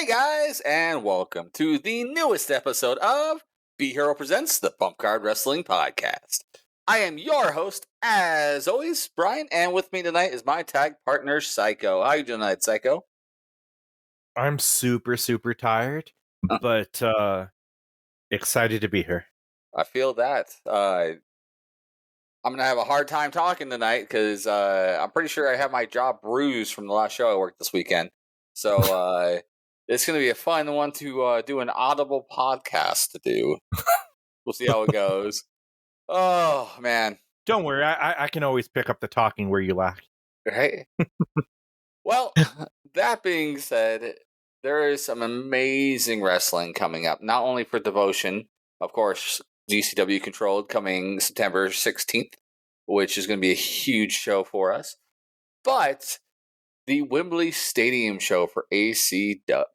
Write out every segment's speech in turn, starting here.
guys, and welcome to the newest episode of Be Hero Presents the Bump Card Wrestling Podcast. I am your host, as always, Brian, and with me tonight is my tag partner, Psycho. How you doing tonight, Psycho? I'm super tired, but excited to be here. I feel that. I'm going to have a hard time talking tonight because I'm pretty sure I have my jaw bruised from the last show I worked this weekend. So it's going to be a fun one to do an audible podcast to do. We'll see how it goes. Oh, man. Don't worry, I can always pick up the talking where you lack. Right? Well, that being said, there is some amazing wrestling coming up. Not only for Devotion, of course, GCW Controlled coming September 16th, which is going to be a huge show for us, but the Wembley Stadium show for AEW. That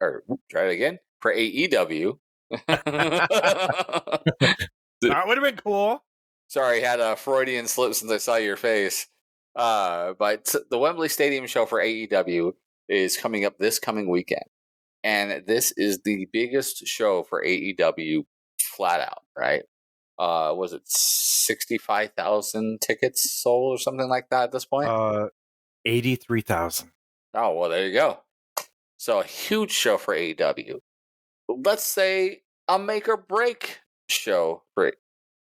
would have been cool. Sorry, had a Freudian slip since I saw your face. But the Wembley Stadium show for AEW is coming up this coming weekend. And this is the biggest show for AEW flat out, right? Was it 65,000 tickets sold or something like that at this point? 83,000. Oh, well, there you go. So a huge show for AEW. Let's say a make or break show for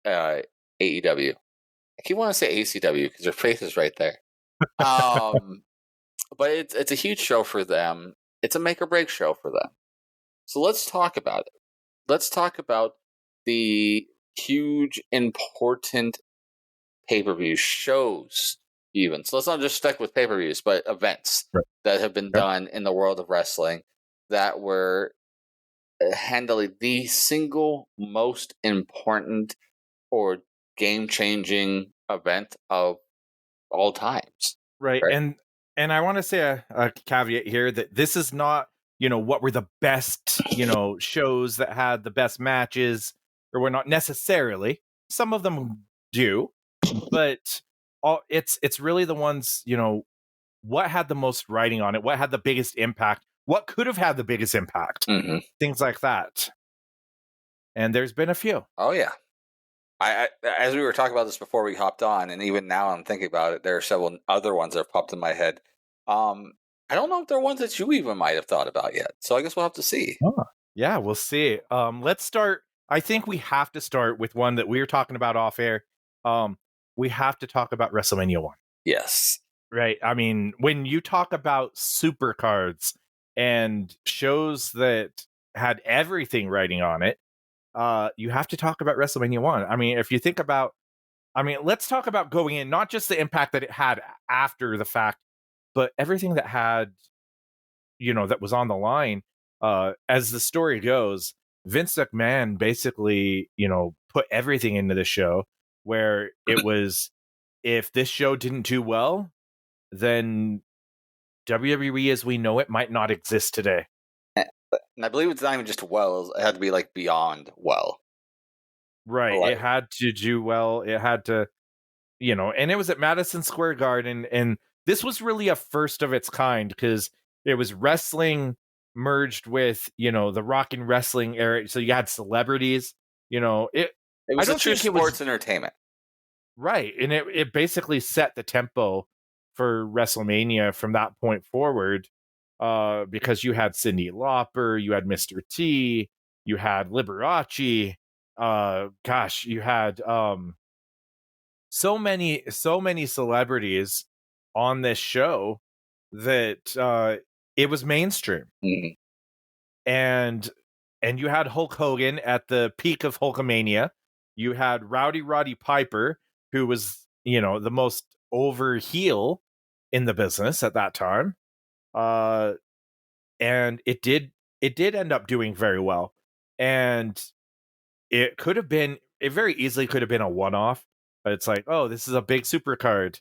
AEW. I keep wanting to say ACW because their face is right there. But it's a huge show for them. It's a make or break show for them. So let's talk about it. Let's talk about the huge, important pay-per-view shows, even. So let's not just stick with pay-per-views, but events that have been done in the world of wrestling that were handily the single most important or game-changing event of all times. Right. And I want to say a caveat here that this is not, what were the best, shows that had the best matches, or were not necessarily. Some of them do, but it's really the ones, what had the most writing on it, what had the biggest impact, what could have had the biggest impact, things like that. And there's been a few. Oh, yeah. I as we were talking about this before we hopped on, and even now I'm thinking about it, there are several other ones that have popped in my head. I don't know if they're ones that you even might have thought about yet. So I guess we'll have to see. Oh, yeah, we'll see. Let's start. I think we have to start with one that we were talking about off air. We have to talk about WrestleMania 1. Yes. Right. I mean, when you talk about supercards and shows that had everything writing on it, you have to talk about WrestleMania 1. I mean, if you think about, let's talk about going in, not just the impact that it had after the fact, but everything that had, that was on the line. As the story goes, Vince McMahon basically, put everything into the show, where it was, if this show didn't do well, then WWE as we know it might not exist today. And I believe it's not even just well, it had to be like beyond well. Right. It had to do well. It had to, and it was at Madison Square Garden. And this was really a first of its kind because it was wrestling merged with, the rock and wrestling era. So you had celebrities, it was a true sports entertainment. Right. And it basically set the tempo for WrestleMania from that point forward. Because you had Cyndi Lauper, you had Mr. T, you had Liberace, you had so many celebrities on this show that it was mainstream. And you had Hulk Hogan at the peak of Hulkamania. You had Roddy Piper, who was, the most over heel in the business at that time. And it did end up doing very well. And it very easily could have been a one-off, but it's like, oh, this is a big super card.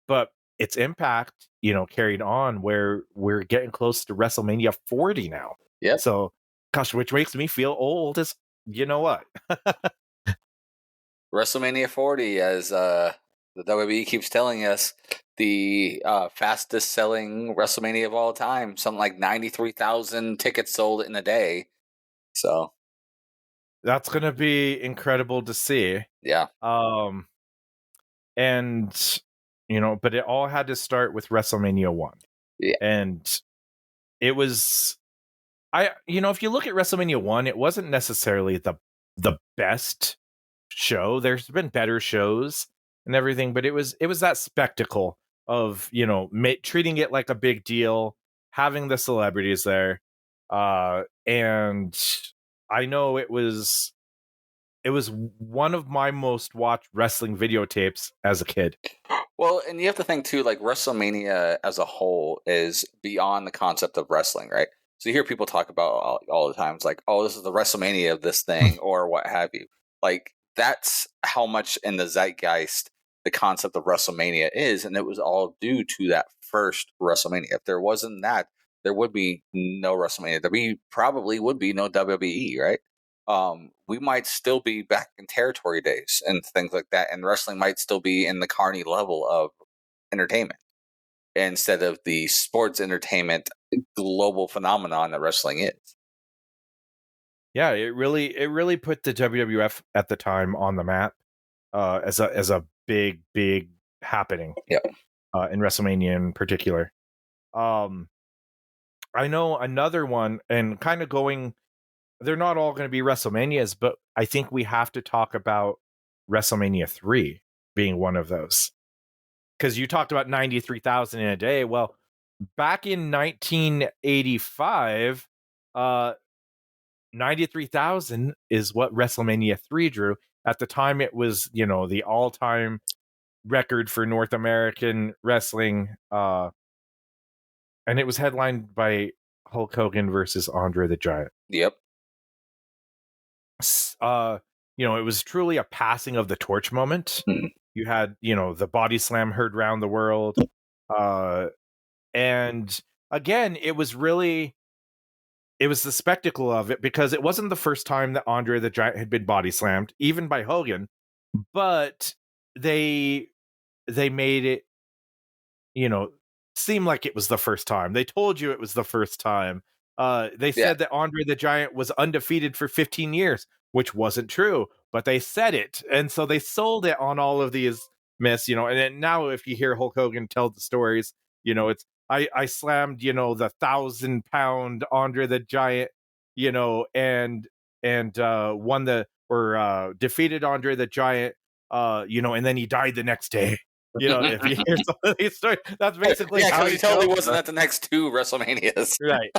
But its impact, carried on where we're getting close to WrestleMania 40 now. Yeah. So, gosh, which makes me feel old as you know what. WrestleMania 40, as the WWE keeps telling us, the fastest selling WrestleMania of all time. Something like 93,000 tickets sold in a day. So That's going to be incredible to see. yeah. And but it all had to start with WrestleMania 1. Yeah. And it was if you look at WrestleMania 1, it wasn't necessarily the best show. There's been better shows and everything, but it was that spectacle of treating it like a big deal, having the celebrities there, and I know it was one of my most watched wrestling videotapes as a kid. Well, and you have to think too, like WrestleMania as a whole is beyond the concept of wrestling, right? So you hear people talk about all the times, like, oh, this is the WrestleMania of this thing, or what have you. Like, that's how much in the zeitgeist the concept of WrestleMania is, and it was all due to that first WrestleMania. If there wasn't that, there would be no WrestleMania. There probably would be no WWE, right? We might still be back in territory days and things like that, and wrestling might still be in the carny level of entertainment instead of the sports entertainment global phenomenon that wrestling is. Yeah, it really put the WWF at the time on the map as a big happening. Yeah. In WrestleMania in particular. I know another one, and kind of going, they're not all going to be WrestleManias, but I think we have to talk about WrestleMania 3 being one of those. Because you talked about 93,000 in a day. Well, back in 1985, 93,000 is what WrestleMania 3 drew. At the time, it was, the all-time record for North American wrestling. And it was headlined by Hulk Hogan versus Andre the Giant. Yep. It was truly a passing of the torch moment. Mm-hmm. You had, the body slam heard around the world. And again, it was the spectacle of it, because it wasn't the first time that Andre the Giant had been body slammed, even by Hogan, but they made it, seem like it was the first time. They told you it was the first time. They said that Andre the Giant was undefeated for 15 years, which wasn't true, but they said it. And so they sold it on all of these myths, and then now if you hear Hulk Hogan tell the stories, it's, I slammed, the 1,000-pound Andre the Giant, and won defeated Andre the Giant, and then he died the next day. If you hear some of these stories, that's basically how he totally wasn't at the next two WrestleManias. Right.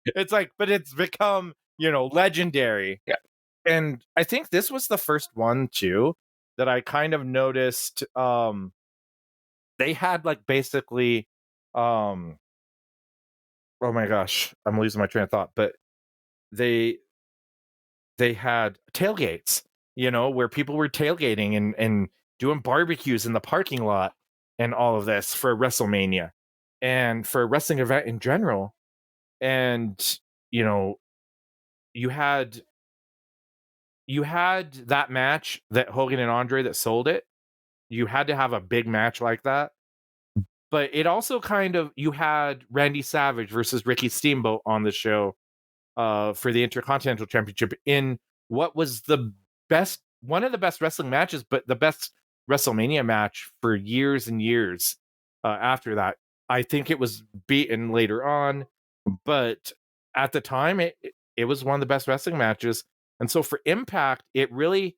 It's like, but it's become, legendary. Yeah. And I think this was the first one too that I kind of noticed. They had like basically, oh my gosh, I'm losing my train of thought, but they had tailgates, where people were tailgating and doing barbecues in the parking lot and all of this for WrestleMania and for a wrestling event in general. And, you had that match that Hogan and Andre that sold it. You had to have a big match like that. But it also kind of, you had Randy Savage versus Ricky Steamboat on the show for the Intercontinental Championship in what was one of the best wrestling matches, but the best WrestleMania match for years and years after that. I think it was beaten later on, but at the time it was one of the best wrestling matches. And so for Impact, it really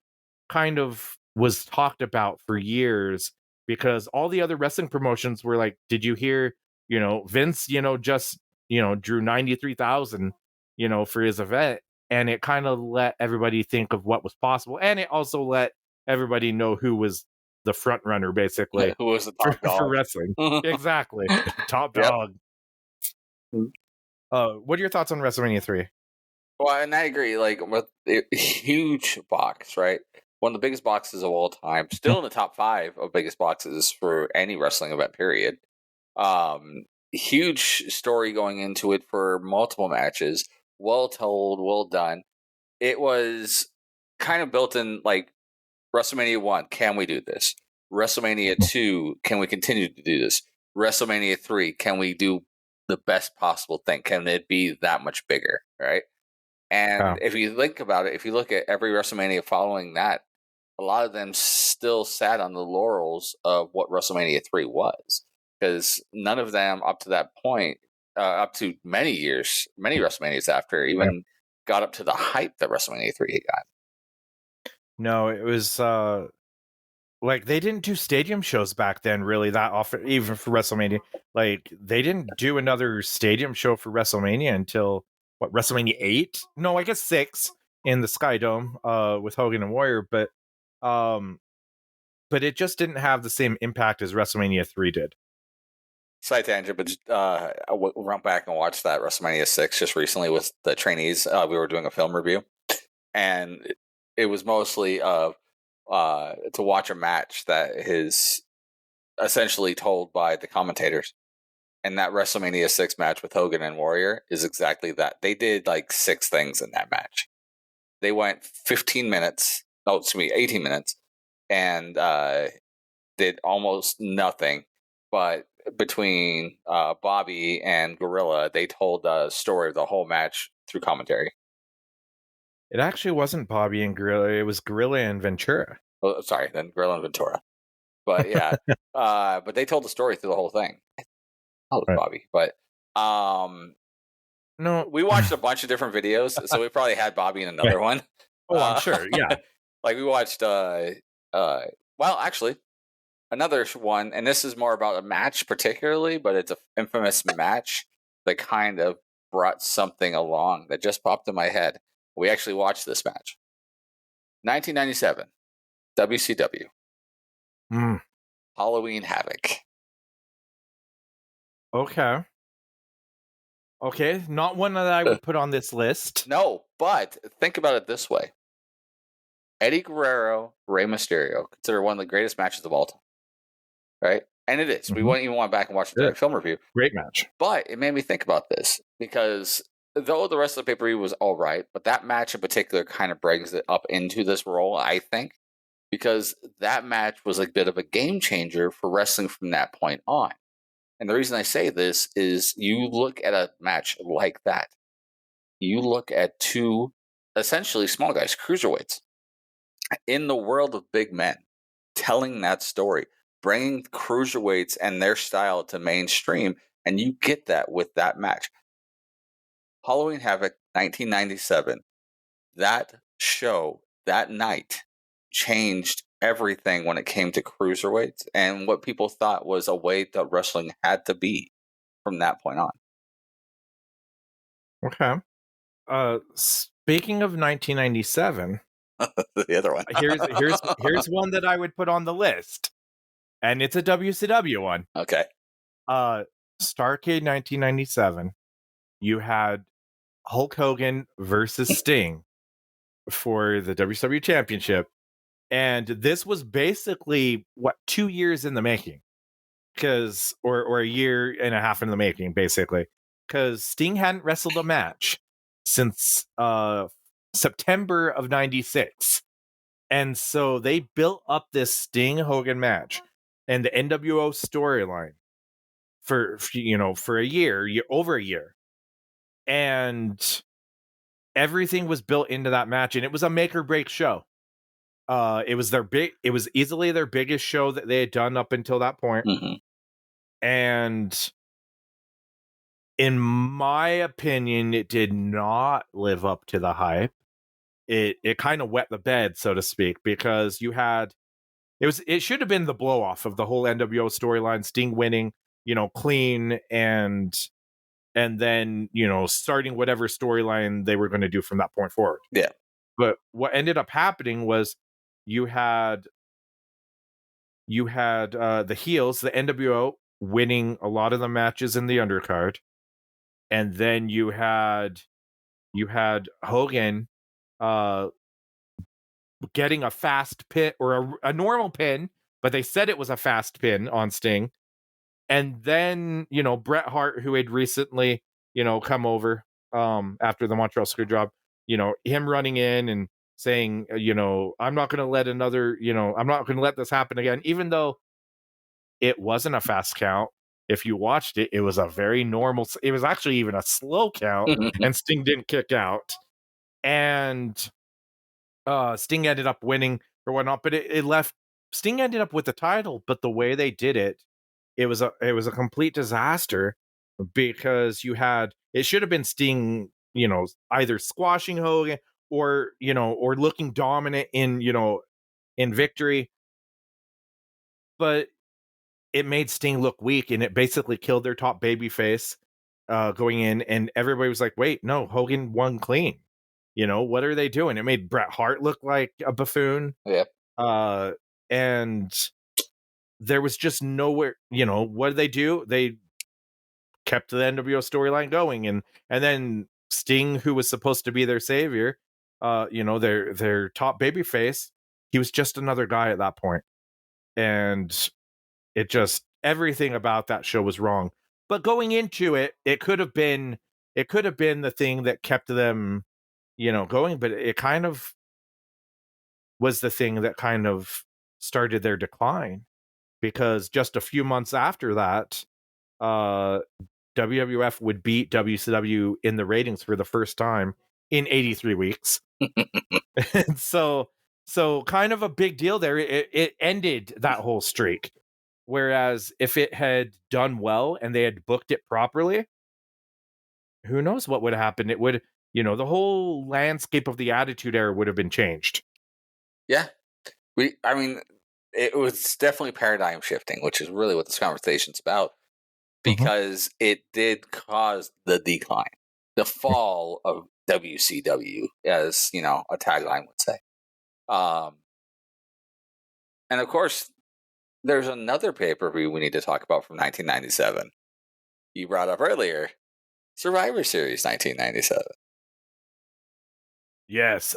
kind of was talked about for years, because all the other wrestling promotions were like, did you hear, Vince, just, drew 93,000, for his event. And it kind of let everybody think of what was possible. And it also let everybody know who was the front runner, basically. Who was the top dog for wrestling. Exactly. Top dog. What are your thoughts on WrestleMania 3? Well, and I agree. Like, with a huge box, right? One of the biggest boxes of all time. Still in the top 5 of biggest boxes for any wrestling event, period. Huge story going into it for multiple matches. Well told, well done. It was kind of built in, like, WrestleMania 1. Can we do this? WrestleMania 2, can we continue to do this? WrestleMania 3, can we do the best possible thing? Can it be that much bigger, right? And if you think about it, if you look at every WrestleMania following that, a lot of them still sat on the laurels of what WrestleMania 3 was. Because none of them up to that point, up to many WrestleManias after, even got up to the hype that WrestleMania 3 got. No, it was like they didn't do stadium shows back then really that often, even for WrestleMania. Like they didn't do another stadium show for WrestleMania until what, WrestleMania 8? No, I guess 6 in the Sky Dome with Hogan and Warrior, but it just didn't have the same impact as WrestleMania 3 did. Side tangent, but I went back and watched that WrestleMania 6 just recently with the trainees. We were doing a film review, and it was mostly to watch a match that is essentially told by the commentators. And that WrestleMania 6 match with Hogan and Warrior is exactly that. They did like 6 things in that match. They went 18 minutes, and did almost nothing. But between Bobby and Gorilla, they told the story of the whole match through commentary. It actually wasn't Bobby and Gorilla; it was Gorilla and Ventura. Oh, sorry, then Gorilla and Ventura. But yeah, but they told the story through the whole thing. Oh, right. Bobby, but no, we watched a bunch of different videos, so we probably had Bobby in another one. Oh, I'm sure. Yeah, like we watched. Well, actually, another one, and this is more about a match particularly, but it's an infamous match that kind of brought something along that just popped in my head. We actually watched this match. 1997, WCW. Halloween Havoc. Okay, not one that I would put on this list. No, but think about it this way. Eddie Guerrero, Rey Mysterio, considered one of the greatest matches of all time. Right? And it is. Mm-hmm. We won't even want back and watch the film review. Great match. But it made me think about this because though the rest of the pay-per-view was all right, but that match in particular kind of brings it up into this role, I think, because that match was a bit of a game changer for wrestling from that point on. And the reason I say this is you look at a match like that. You look at 2 essentially small guys, cruiserweights, in the world of big men, telling that story, bringing cruiserweights and their style to mainstream, and you get that with that match. Halloween Havoc, 1997, that show, that night, changed everything when it came to cruiserweights and what people thought was a way that wrestling had to be from that point on. Okay. Speaking of 1997, the other one. here's one that I would put on the list, and it's a WCW one. Okay. Starrcade 1997. You had Hulk Hogan versus Sting for the WCW Championship, and this was basically 2 years in the making, because or a year and a half in the making, basically, because Sting hadn't wrestled a match since September of 96. And so they built up this Sting Hogan match and the NWO storyline for a year, over a year. And everything was built into that match, and it was a make or break show. It was easily their biggest show that they had done up until that point. Mm-hmm. And in my opinion, it did not live up to the hype. It kind of wet the bed, so to speak, because it should have been the blow off of the whole NWO storyline, Sting winning, clean, and then, starting whatever storyline they were going to do from that point forward. Yeah. But what ended up happening was you had the heels, the NWO, winning a lot of the matches in the undercard. And then you had Hogan getting a fast pin or a normal pin, but they said it was a fast pin on Sting. And then, Bret Hart, who had recently, come over after the Montreal Screwjob, him running in and saying, I'm not going to let I'm not going to let this happen again, even though it wasn't a fast count. If you watched it, it was a very normal, it was actually even a slow count, and Sting didn't kick out. And Sting ended up winning or whatnot, but it left, Sting ended up with the title, but the way they did it, it was a complete disaster, because it should have been Sting, either squashing Hogan or looking dominant in victory, but it made Sting look weak, and it basically killed their top babyface going in, and everybody was like, wait, no, Hogan won clean. What are they doing? It made Bret Hart look like a buffoon. Yeah. And there was just nowhere, what did they do? They kept the NWO storyline going, and then Sting, who was supposed to be their savior, their top babyface, he was just another guy at that point. And it just, everything about that show was wrong. But going into it, it could have been the thing that kept them, going, but it kind of was the thing that kind of started their decline, because just a few months after that, WWF would beat WCW in the ratings for the first time in 83 weeks. And so kind of a big deal there. It ended that whole streak. Whereas if it had done well and they had booked it properly, who knows what would have happened? It would, the whole landscape of the Attitude Era would have been changed. Yeah. I mean, it was definitely paradigm shifting, which is really what this conversation's about, because it did cause the decline, the fall of WCW, as, a tagline would say. And of course, there's another pay-per-view we need to talk about from 1997. You brought up earlier, Survivor Series 1997. Yes.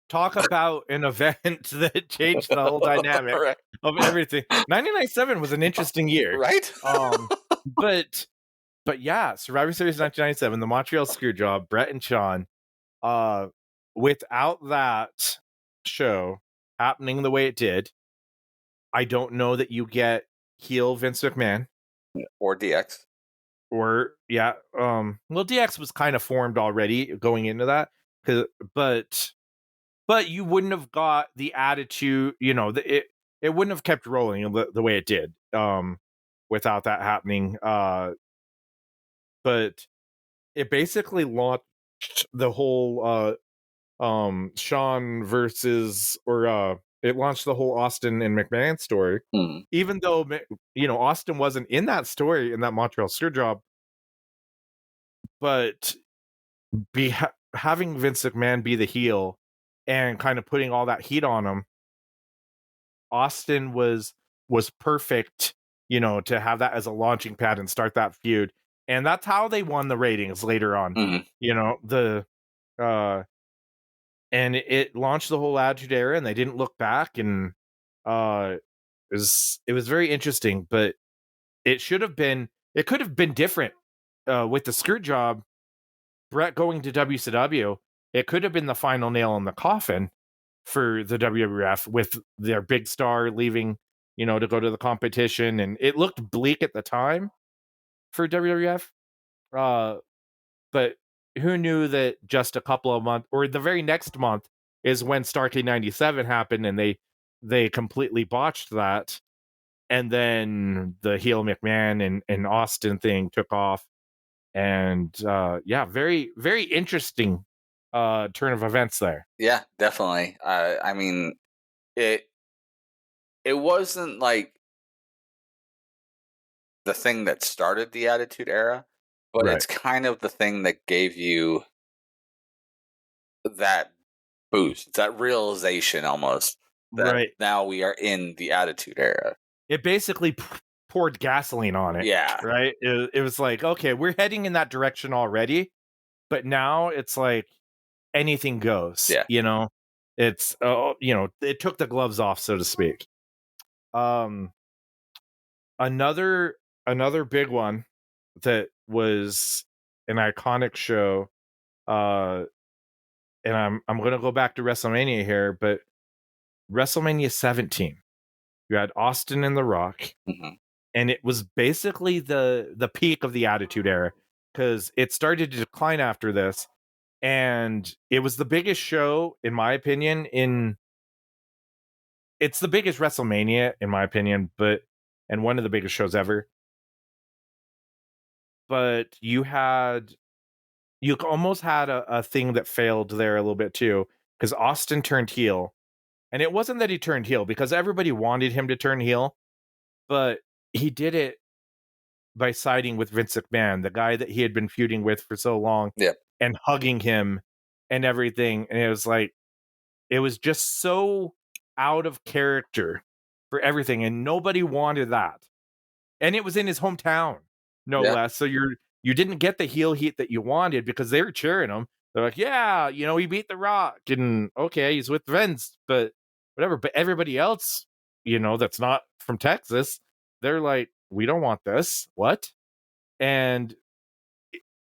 Talk about an event that changed the whole dynamic Right. of everything. 1997 was an interesting year. Right? But yeah, Survivor Series 1997, the Montreal Screwjob, Bret and Shawn. Without that show happening the way it did, I don't know that you get heel Vince McMahon. Or DX. Or, yeah. Well, DX was kind of formed already going into that. But you wouldn't have got the Attitude, it wouldn't have kept rolling the way it did without that happening. But it basically launched the whole Shawn versus, or it launched the whole Austin and McMahon story. Even though, Austin wasn't in that story, in that Montreal Screwjob, but having Vince McMahon be the heel and kind of putting all that heat on him, Austin was perfect, to have that as a launching pad and start that feud. And that's how they won the ratings later on. And it launched the whole Attitude Era, and they didn't look back. And it was very interesting, but it could have been different with the Screwjob. Bret going to WCW, it could have been the final nail in the coffin for the WWF, with their big star leaving, to go to the competition. And it looked bleak at the time for WWF. But who knew that just a couple of months, or the very next month, is when Starrcade 97 happened, and they completely botched that. And then the heel McMahon and Austin thing took off. And very, very interesting turn of events there. Yeah, definitely. I mean, it wasn't like the thing that started the Attitude Era, but it's kind of the thing that gave you that boost. It's that realization almost that now we are in the Attitude Era. It basically poured gasoline on it. Yeah. Right? It was like, okay, we're heading in that direction already, but now it's like anything goes. Yeah. It's it took the gloves off, so to speak. Another big one that was an iconic show and I'm going to go back to WrestleMania here, but WrestleMania 17, you had Austin and The Rock, and it was basically the peak of the Attitude Era, because it started to decline after this, and it was the biggest show, in my opinion. It's the biggest WrestleMania, in my opinion, and one of the biggest shows ever. But you almost had a thing that failed there a little bit too, because Austin turned heel. And it wasn't that he turned heel, because everybody wanted him to turn heel, but he did it by siding with Vince McMahon, the guy that he had been feuding with for so long, and hugging him and everything. And it was just so out of character for everything, and nobody wanted that. And it was in his hometown, no less. So you didn't get the heel heat that you wanted, because they were cheering him. They're like, yeah, he beat The Rock, and okay, he's with Vince, but whatever. But everybody else, that's not from Texas, they're like, we don't want this. What? And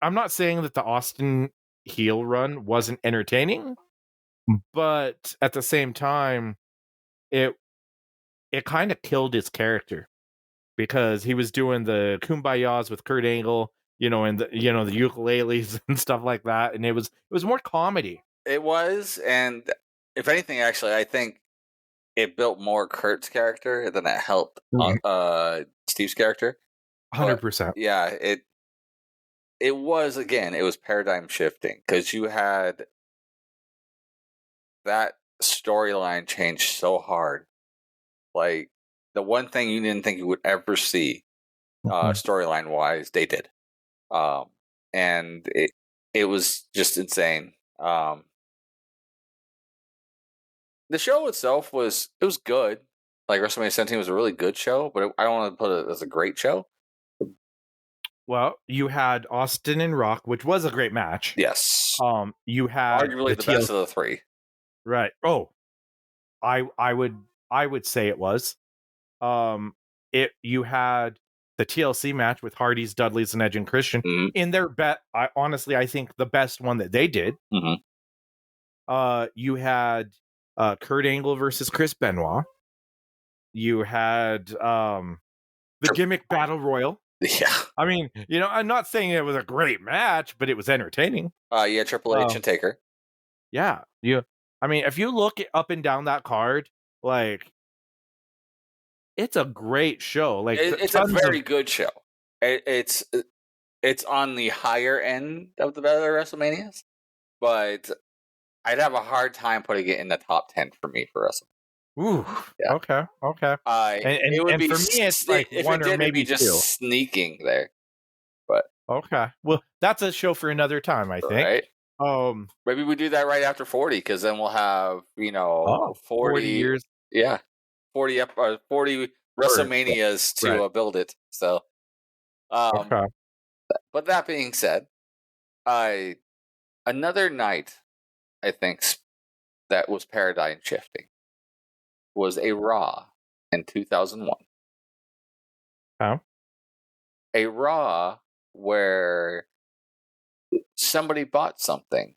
I'm not saying that the Austin heel run wasn't entertaining, but at the same time, it kind of killed his character, because he was doing the kumbayas with Kurt Angle, and the ukuleles and stuff like that, and it was more comedy. It was, and if anything, actually, I think it built more Kurt's character than it helped Steve's character. 100%. Yeah, it was, again, it was paradigm shifting, because you had that storyline change so hard. Like, the one thing you didn't think you would ever see storyline wise, they did. And it was just insane. The show itself was good. Like, WrestleMania 17 was a really good show, but I don't want to put it as a great show. Well, you had Austin and Rock, which was a great match. Yes. You had arguably the best of the three. Right. Oh, I would say it was. You had the TLC match with Hardy's, Dudley's, and Edge and Christian in their bet. I think the best one that they did. You had Kurt Angle versus Chris Benoit. You had the gimmick battle royal. Yeah. I mean, I'm not saying it was a great match, but it was entertaining. Yeah, Triple H and Taker. Yeah. If you look up and down that card, like, it's a great show. Like, it's a very good show. It's on the higher end of the better WrestleManias, but I'd have a hard time putting it in the top 10 for me for WrestleMania. Ooh, yeah. Okay. And it would be, for me, it's like one or maybe just two. Sneaking there. But okay, well, that's a show for another time, I think. Right? Maybe we do that right after 40, because then we'll have 40 years. Yeah, 40 WrestleManias to build it. So, okay. But that being said, another night, I think, that was paradigm shifting was a Raw in 2001. Oh. A Raw where somebody bought something.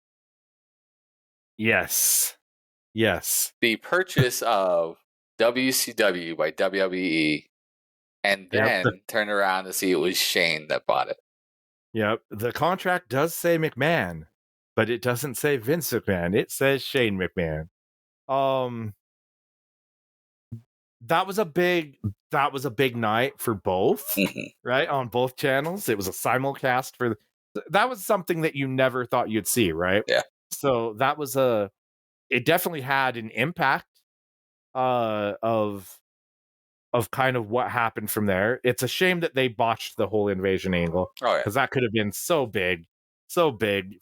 Yes. The purchase of WCW by WWE, and then turn around to see it was Shane that bought it. Yep. The contract does say McMahon, but it doesn't say Vince McMahon. It says Shane McMahon. That was a big night for both, right? On both channels. It was a simulcast that was something that you never thought you'd see, right? Yeah. So that was it definitely had an impact of kind of what happened from there. It's a shame that they botched the whole invasion angle. Oh, yeah. Because that could have been so big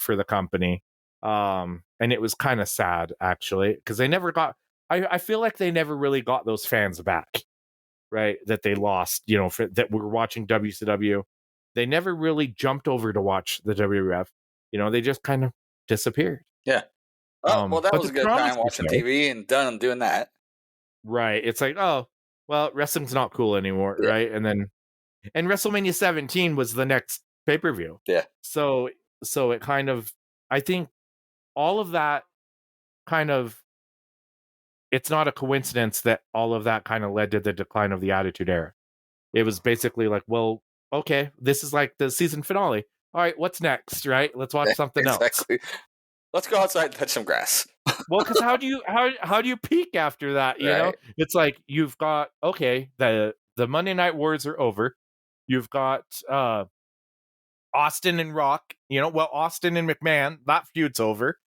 for the company. And it was kind of sad, actually, because they never got. I feel like they never really got those fans back, right? That they lost, that were watching WCW. They never really jumped over to watch the WWF. They just kind of disappeared. Yeah. Well, that was a good time watching TV and done doing that. Right. It's like, oh, well, wrestling's not cool anymore, right? And WrestleMania 17 was the next pay-per-view. Yeah. So it kind of, I think all of that kind of, it's not a coincidence that all of that kind of led to the decline of the Attitude Era. It was basically like, well, okay, this is like the season finale. All right, what's next, right? Let's watch something else. Exactly. Let's go outside and touch some grass. Well, because how do you peak after that? You know, Right. it's like you've got, okay, the Monday Night Wars are over. You've got Austin and Rock. You know, well, Austin and McMahon, that feud's over.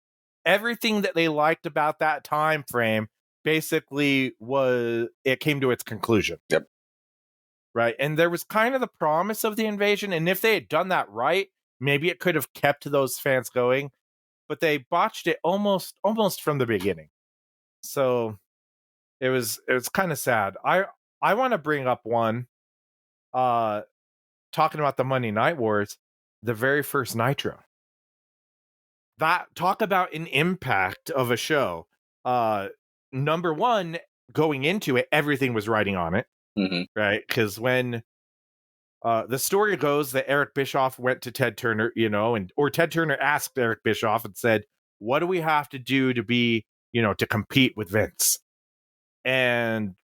Everything that they liked about that time frame basically came to its conclusion. Yep. Right. And there was kind of the promise of the invasion. And if they had done that right, maybe it could have kept those fans going. But they botched it almost from the beginning. So it was kind of sad. I want to bring up one talking about the Monday Night Wars, the very first Nitro. That, talk about an impact of a show. Number one, going into it, everything was riding on it. Mm-hmm. Right? Because when the story goes that Eric Bischoff went to Ted Turner, you know, or Ted Turner asked Eric Bischoff and said, what do we have to do to be, you know, to compete with Vince? And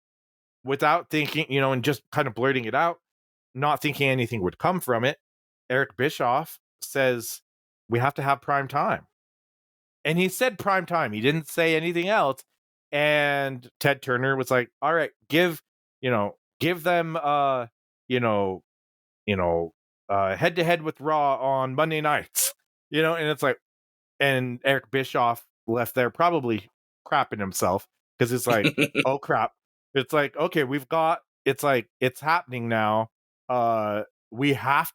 without thinking, you know, and just kind of blurting it out, not thinking anything would come from it, Eric Bischoff says, we have to have prime time. And he said prime time. He didn't say anything else. And Ted Turner was like, all right, give them head to head with Raw on Monday nights, you know. And it's like, and Eric Bischoff left there probably crapping himself, because it's like, oh crap, it's like, okay, it's like, it's happening now. We have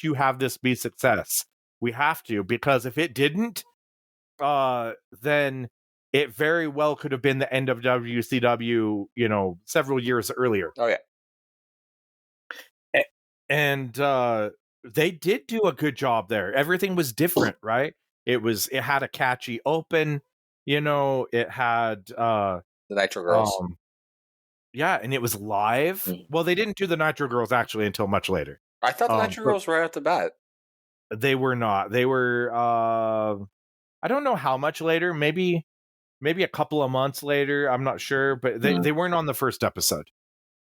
to have this be success. We have to, because if it didn't, then it very well could have been the end of WCW, you know, several years earlier. Oh yeah. And they did do a good job there. Everything was different, right? It had a catchy open, you know, it had the Nitro Girls. Yeah, and it was live. Mm-hmm. Well, they didn't do the Nitro Girls actually until much later. I thought the Nitro Girls were right off the bat. They were not. They were I don't know how much later, maybe a couple of months later, I'm not sure, but they weren't on the first episode.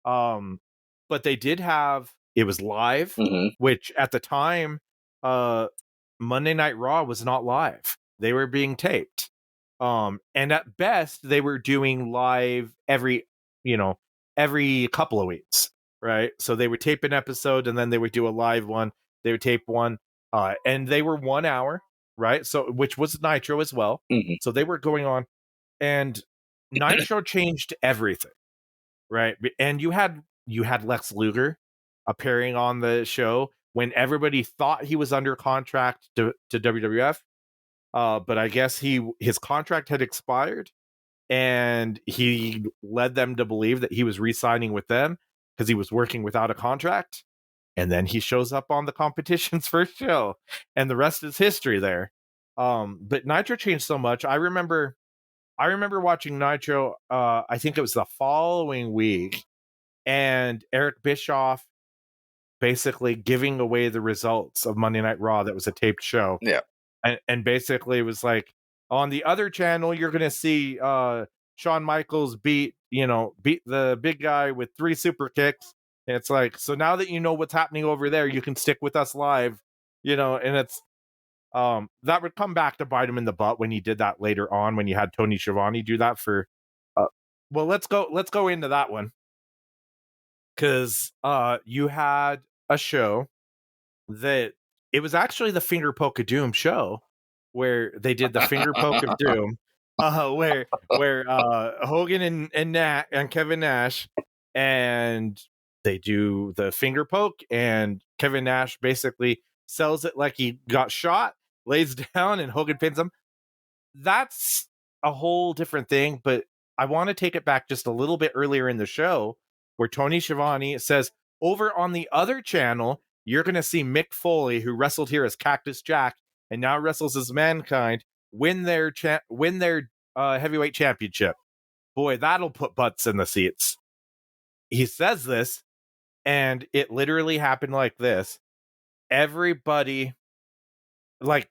But they did have, it was live, mm-hmm. which at the time, Monday Night Raw was not live. They were being taped. And at best, they were doing live every couple of weeks, right? So they would tape an episode and then they would do a live one. They would tape one, and they were 1 hour, right? So, which was Nitro as well. Mm-hmm. So they were going on, and Nitro changed everything, right? And you had Lex Luger appearing on the show when everybody thought he was under contract to WWF, but I guess his contract had expired, and he led them to believe that he was re-signing with them because he was working without a contract. And then he shows up on the competition's first show, and the rest is history there. But Nitro changed so much. I remember watching Nitro, I think it was the following week, and Eric Bischoff basically giving away the results of Monday Night Raw that was a taped show. Yeah. And basically it was like, on the other channel, you're going to see Shawn Michaels beat the big guy with 3 super kicks. And it's like, so now that you know what's happening over there, you can stick with us live, you know. And it's that would come back to bite him in the butt when he did that later on, when you had Tony Schiavone do that for well, let's go into that one, because you had a show that, it was actually the Finger Poke of Doom show, where they did the Finger Poke of Doom, where Hogan and Kevin Nash, and they do the finger poke, and Kevin Nash basically sells it like he got shot, lays down, and Hogan pins him. That's a whole different thing, but I want to take it back just a little bit earlier in the show, where Tony Schiavone says, over on the other channel, you're going to see Mick Foley, who wrestled here as Cactus Jack and now wrestles as Mankind, win their heavyweight championship. Boy, that'll put butts in the seats. He says this, and it literally happened like this. Everybody, like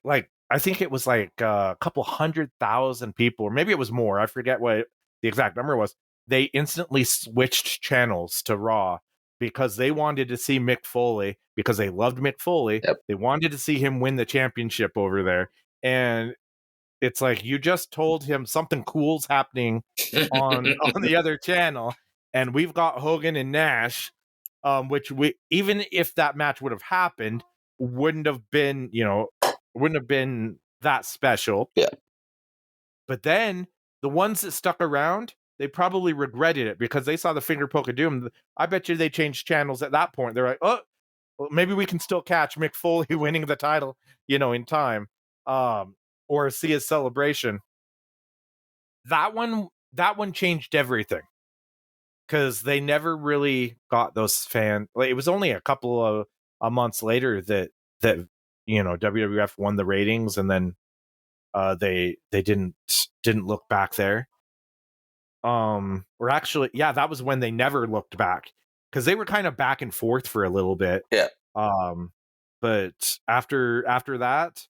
I think it was like a couple 100,000 people, or maybe it was more. I forget what the exact number was. They instantly switched channels to Raw because they wanted to see Mick Foley, because they loved Mick Foley. Yep. They wanted to see him win the championship over there. And it's like, you just told him something cool's happening on the other channel, and we've got Hogan and Nash, which we, even if that match would have happened, wouldn't have been that special. Yeah. But then the ones that stuck around, they probably regretted it because they saw the finger poke of doom. I bet you they changed channels at that point. They're like, oh, well, maybe we can still catch Mick Foley winning the title, in time, or see his celebration. That one changed everything, because they never really got those fans. Like, it was only a couple of months later that WWF won the ratings, and then they didn't look back there. Or actually, yeah, that was when they never looked back, because they were kind of back and forth for a little bit. Yeah. But after that,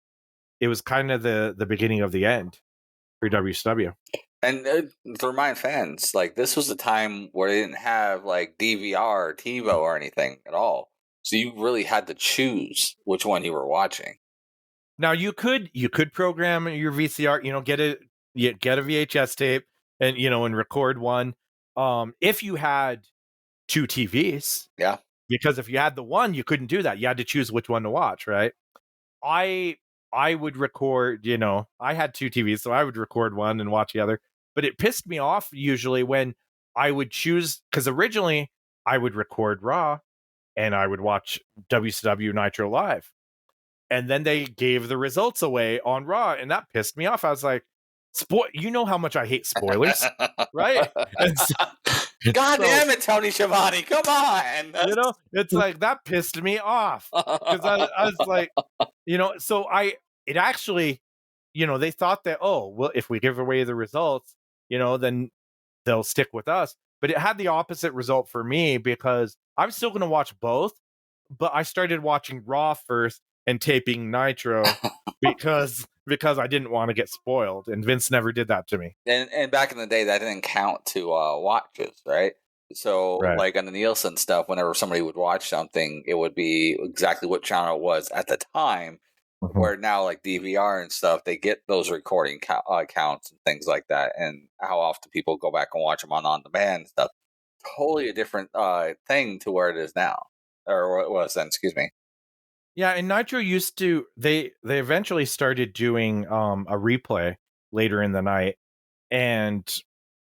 it was kind of the beginning of the end for WCW. And to remind fans, like, this was a time where they didn't have like DVR or TiVo or anything at all, so you really had to choose which one you were watching. Now you could program your VCR, get a VHS tape, and record one. If you had two TVs, yeah, because if you had the one, you couldn't do that. You had to choose which one to watch, right? I would record, I had two TVs, so I would record one and watch the other. But it pissed me off usually when I would choose, because originally I would record Raw and I would watch WCW Nitro Live. And then they gave the results away on Raw, and that pissed me off. I was like, you know how much I hate spoilers, right? God damn it, Tony Schiavone, come on! It's like, that pissed me off, because I was like, so it actually, they thought that, oh, well, if we give away the results, then they'll stick with us. But it had the opposite result for me, because I'm still going to watch both, but I started watching Raw first and taping Nitro because I didn't want to get spoiled, and Vince never did that to me. And back in the day, that didn't count to watches, right? So, right. Like on the Nielsen stuff, whenever somebody would watch something, it would be exactly what channel it was at the time. Mm-hmm. Where now, like DVR and stuff, they get those recording counts and things like that, and how often people go back and watch them on demand and stuff. Totally a different thing to where it is now, or what it was then. Excuse me. Yeah, and Nitro used to, they eventually started doing a replay later in the night, and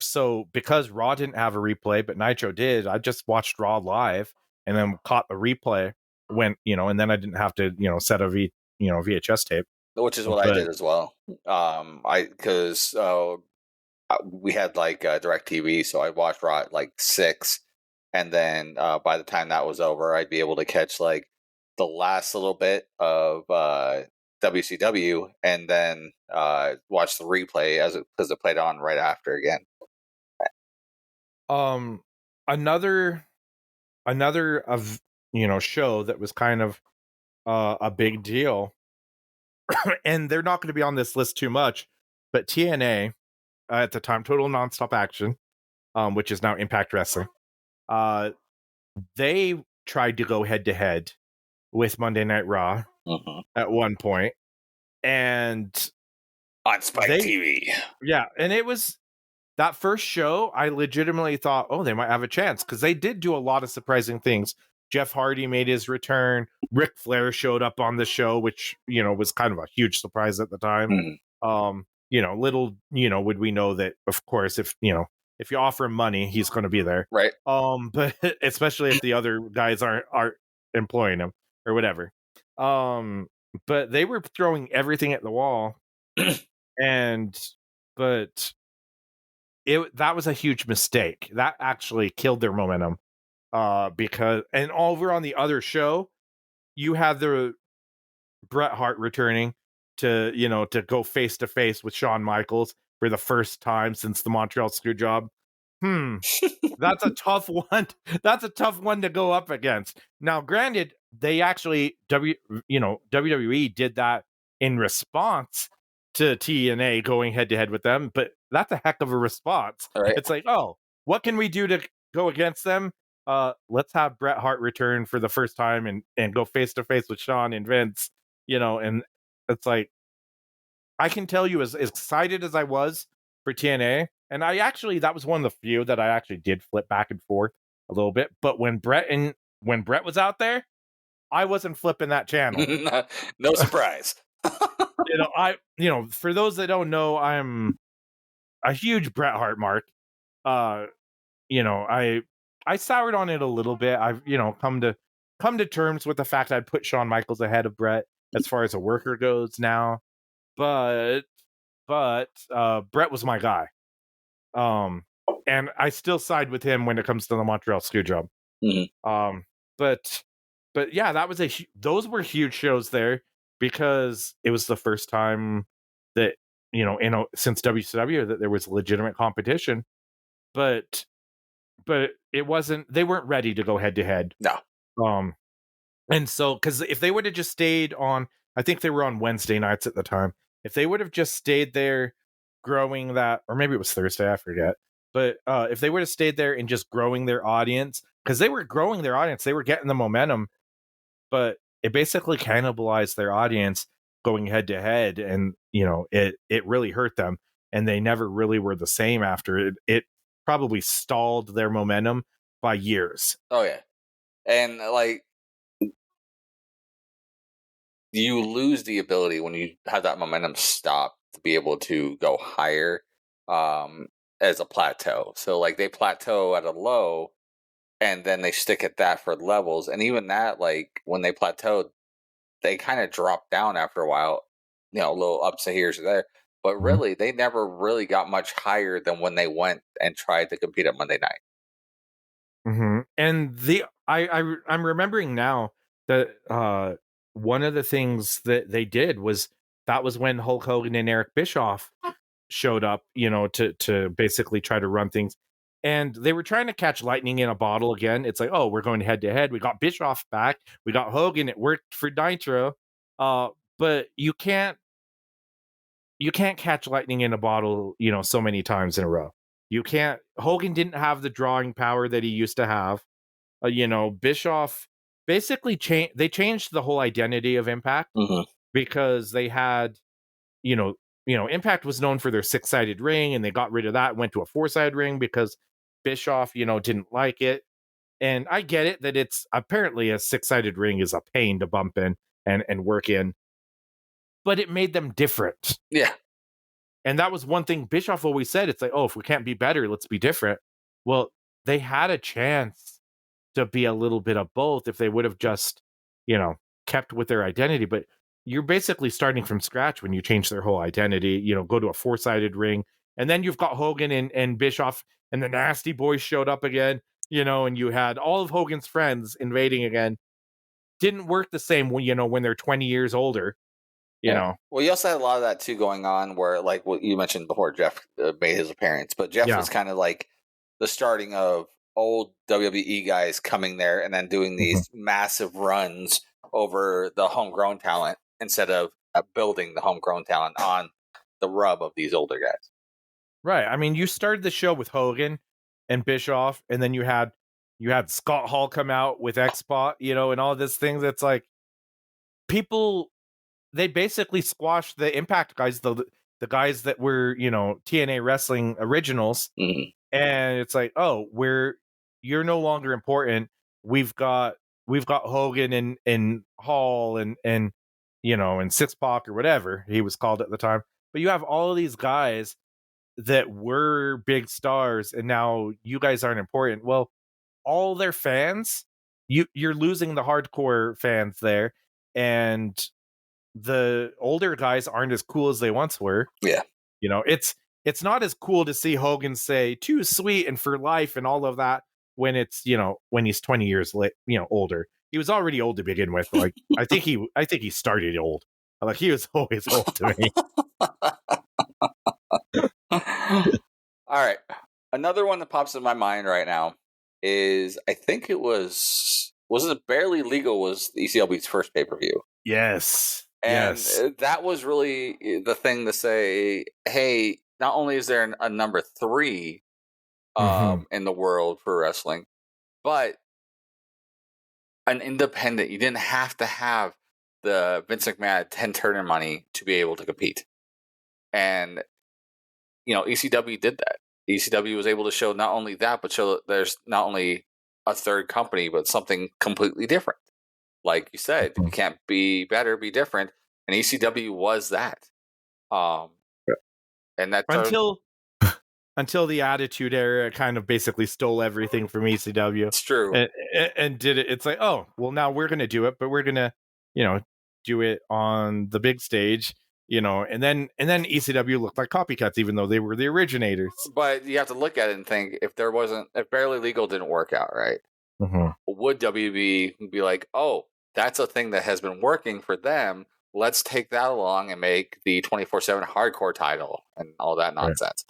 so because Raw didn't have a replay but Nitro did, I just watched Raw live and then caught the replay when, and then I didn't have to set a VHS tape, which is what I did as well. Because we had like DirecTV, so I watched Raw at like 6, and then by the time that was over, I'd be able to catch like the last little bit of WCW, and then watch the replay because it played on right after again. Another of show that was kind of a big deal, and they're not going to be on this list too much, but TNA at the time, Total Nonstop Action, which is now Impact Wrestling, they tried to go head to head with Monday Night Raw at one point, and on Spike TV. Yeah, and it was that first show, I legitimately thought, oh, they might have a chance, because they did do a lot of surprising things. Jeff Hardy made his return. Ric Flair showed up on the show, which was kind of a huge surprise at the time. Little would we know that, of course, if you offer him money, he's going to be there, right? But especially if the other guys aren't employing him or whatever. But they were throwing everything at the wall, but that was a huge mistake. That actually killed their momentum, because, and over on the other show, you had the Bret Hart returning to go face to face with Shawn Michaels for the first time since the Montreal Screwjob. That's a tough one. That's a tough one to go up against. Now, granted, they actually WWE did that in response to TNA going head to head with them, but that's a heck of a response. Right. It's like, oh, what can we do to go against them? Let's have Bret Hart return for the first time and go face to face with Shawn and Vince, and it's like, I can tell you, as excited as I was for TNA, and that was one of the few that I actually did flip back and forth a little bit. But when Bret was out there, I wasn't flipping that channel. No surprise. For those that don't know, I'm a huge Bret Hart mark. I soured on it a little bit. I've come to terms with the fact I'd put Shawn Michaels ahead of Bret as far as a worker goes now. But Bret was my guy. And I still side with him when it comes to the Montreal Screwjob. Mm-hmm. But yeah, those were huge shows there because it was the first time that since WCW that there was legitimate competition. But it wasn't. They weren't ready to go head to head. No. And so because if they would have just stayed on, I think they were on Wednesday nights at the time. If they would have just stayed there, growing that, or maybe it was Thursday, I forget. But if they would have stayed there and just growing their audience, because they were growing their audience, they were getting the momentum, but it basically cannibalized their audience going head to head, and it really hurt them, and they never really were the same after it. It probably stalled their momentum by years. Oh yeah, and like you lose the ability when you have that momentum stop to be able to go higher as a plateau. So like they plateau at a low and then they stick at that for levels. And even that, like when they plateaued, they kind of drop down after a while, a little ups here or there. But really, they never really got much higher than when they went and tried to compete at Monday night. Mm-hmm. And I'm remembering now that one of the things that they did was when Hulk Hogan and Eric Bischoff showed up, to basically try to run things. And they were trying to catch lightning in a bottle again. It's like, oh, we're going head to head. We got Bischoff back. We got Hogan. It worked for Nitro. But you can't catch lightning in a bottle, so many times in a row. You can't. Hogan didn't have the drawing power that he used to have. Bischoff basically changed. They changed the whole identity of Impact because they had, Impact was known for their 6-sided ring, and they got rid of that, went to a 4-sided ring because Bischoff, didn't like it. And I get it that it's apparently a 6-sided ring is a pain to bump in and work in, but it made them different. Yeah. And that was one thing Bischoff always said. It's like, oh, if we can't be better, let's be different. Well, they had a chance to be a little bit of both if they would have just, kept with their identity. But you're basically starting from scratch when you change their whole identity, go to a 4-sided ring. And then you've got Hogan and Bischoff and the Nasty Boys showed up again, and you had all of Hogan's friends invading again. Didn't work the same when they're 20 years older. Well, you also had a lot of that too going on where, like what you mentioned before, Jeff made his appearance, but Jeff was kind of like the starting of old WWE guys coming there and then doing these massive runs over the homegrown talent instead of building the homegrown talent on the rub of these older guys. Right. I mean, you started the show with Hogan and Bischoff, and then you had Scott Hall come out with X-Pac, and all this things. That's like people. They basically squashed the Impact guys, the guys that were, TNA wrestling originals. Mm-hmm. And it's like, oh, you're no longer important. We've got Hogan and Hall and and 6-Pac or whatever he was called at the time. But you have all of these guys that were big stars, and now you guys aren't important. Well, all their fans, you're losing the hardcore fans there, and the older guys aren't as cool as they once were. Yeah. It's not as cool to see Hogan say "too sweet" and "for life" and all of that when it's, when he's 20 years older. He was already old to begin with. Like I think he started old. Like he was always old to me. All right. Another one that pops in my mind right now is, I think it was it Barely Legal was ECW's first pay-per-view. Yes. And Yes. that was really the thing to say, hey, not only is there a number 3 Hmm. in the world for wrestling, but an independent. You didn't have to have the Vince McMahon 10 turner money to be able to compete. And, ECW did that. ECW was able to show not only that, but show that there's not only a third company, but something completely different. Like you said, you can't be better, be different. And ECW was that. Um, and that turned, Until until the Attitude Era kind of basically stole everything from ECW it's true. and, and did it. It's like, oh, well, now we're going to do it, but we're going to, do it on the big stage, and then ECW looked like copycats, even though they were the originators. But you have to look at it and think, if Barely Legal didn't work out right, would WB be like, oh, that's a thing that has been working for them. Let's take that along and make the 24/7 hardcore title and all that nonsense.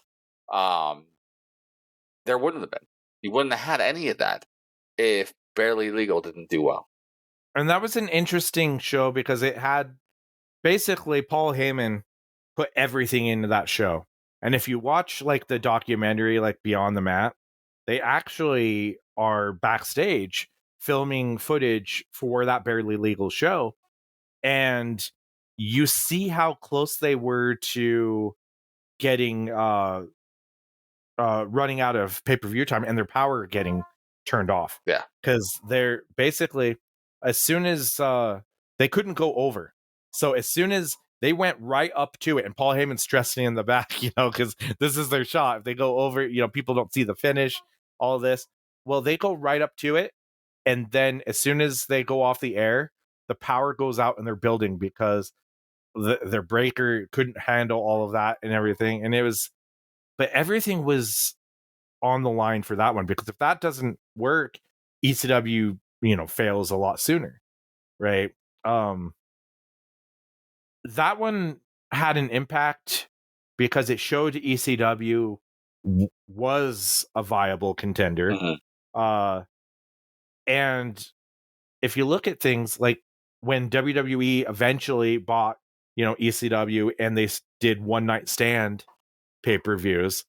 Um, there wouldn't have been. You wouldn't have had any of that if Barely Legal didn't do well. And that was an interesting show because it had basically Paul Heyman put everything into that show. And if you watch like the documentary, like Beyond the Mat, they actually are backstage filming footage for that Barely Legal show. And you see how close they were to getting running out of pay-per-view time and their power getting turned off. Yeah. Because they're basically, as soon as they couldn't go over. So as soon as they went right up to it, and Paul Heyman's stressing in the back, because this is their shot. If they go over, people don't see the finish, all this. Well, they go right up to it. And then as soon as they go off the air, the power goes out in their building because their breaker couldn't handle all of that and everything. And but everything was on the line for that one, because if that doesn't work, ECW, fails a lot sooner. Right. That one had an impact because it showed ECW was a viable contender. Mm-hmm. And if you look at things like when WWE eventually bought, ECW, and they did one night stand pay-per-views,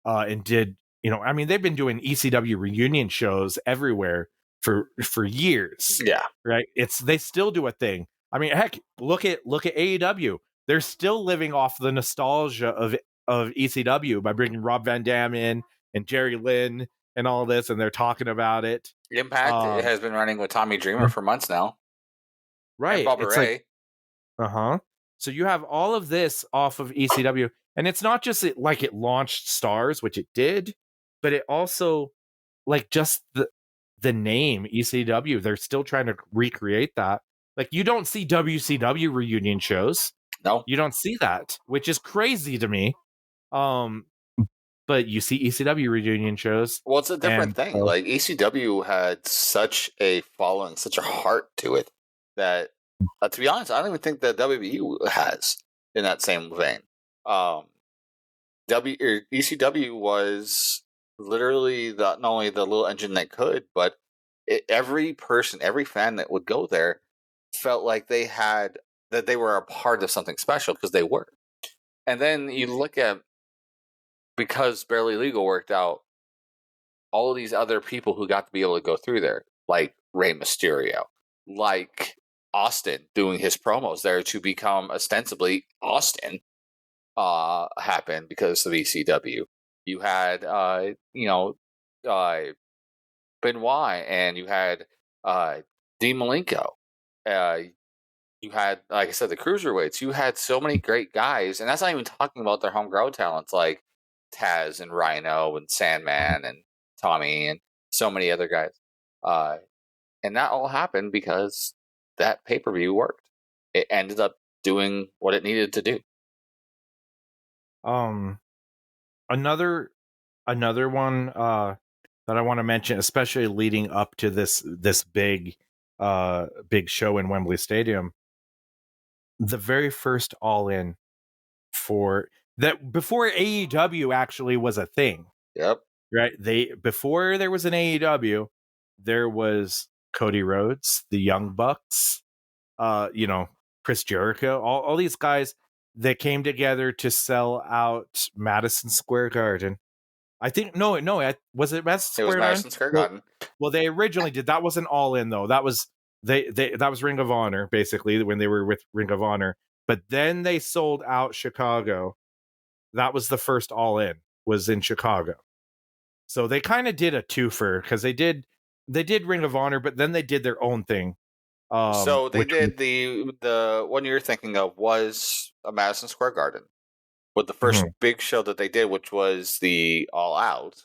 and did, they've been doing ECW reunion shows everywhere for years. Yeah. Right. They still do a thing. I mean, heck, look at AEW. They're still living off the nostalgia of ECW by bringing Rob Van Dam in and Jerry Lynn and all this, and they're talking about it. Impact has been running with Tommy Dreamer for months now. Right. And Bubba Ray. So you have all of this off of ECW, and it's not just it launched stars, which it did, but it also just the name ECW. They're still trying to recreate that. Like, you don't see WCW reunion shows. No, you don't see that, which is crazy to me. But you see ECW reunion shows. Well, it's a different thing. Like, ECW had such a following, such a heart to it that, to be honest, I don't even think that WWE has in that same vein. ECW was literally not only the little engine that could, but every person, every fan that would go there felt like they were a part of something special, because they were. And then you look at, because Barely Legal worked out, all of these other people who got to be able to go through there, like Rey Mysterio, like Austin doing his promos there to become ostensibly Austin, happened because of ECW. You had, Benoit, and you had Dean Malenko. You had, like I said, the cruiserweights. You had so many great guys, and that's not even talking about their homegrown talents like Taz and Rhino and Sandman and Tommy and so many other guys. And that all happened because that pay-per-view worked. It ended up doing what it needed to do. Another one that I want to mention, especially leading up to this big show in Wembley Stadium, the very first All In for that, before AEW actually was a thing. Yep. Right. Before there was an AEW, there was Cody Rhodes, the Young Bucks, Chris Jericho, all these guys that came together to sell out Madison Square Garden. I think no, was it Madison It was Square Garden? Madison Square Garden. Well, they originally did. That wasn't All In though. That was that was Ring of Honor basically when they were with Ring of Honor. But then they sold out Chicago. That was the first All In, was in Chicago. So they kind of did a twofer because they did Ring of Honor, but then they did their own thing. So they did the one you're thinking of was a Madison Square Garden, with the first big show that they did, which was the All Out,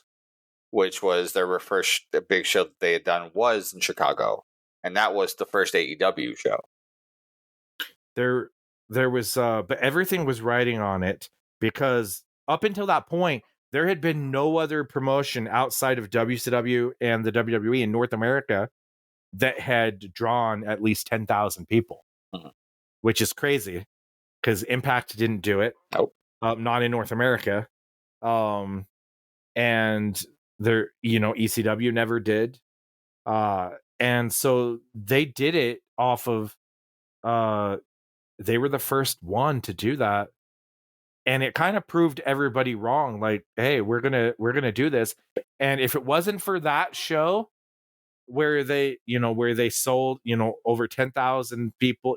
which was their first big show that they had done, was in Chicago, and that was the first AEW show. There was but everything was riding on it, because up until that point there had been no other promotion outside of WCW and the WWE in North America that had drawn at least 10,000 people, which is crazy because Impact didn't do it. Nope. Not in North America. And there, ECW never did. And so they did it off of, they were the first one to do that. And it kind of proved everybody wrong. Like, hey, we're gonna do this. And if it wasn't for that show where they sold, over 10,000 people,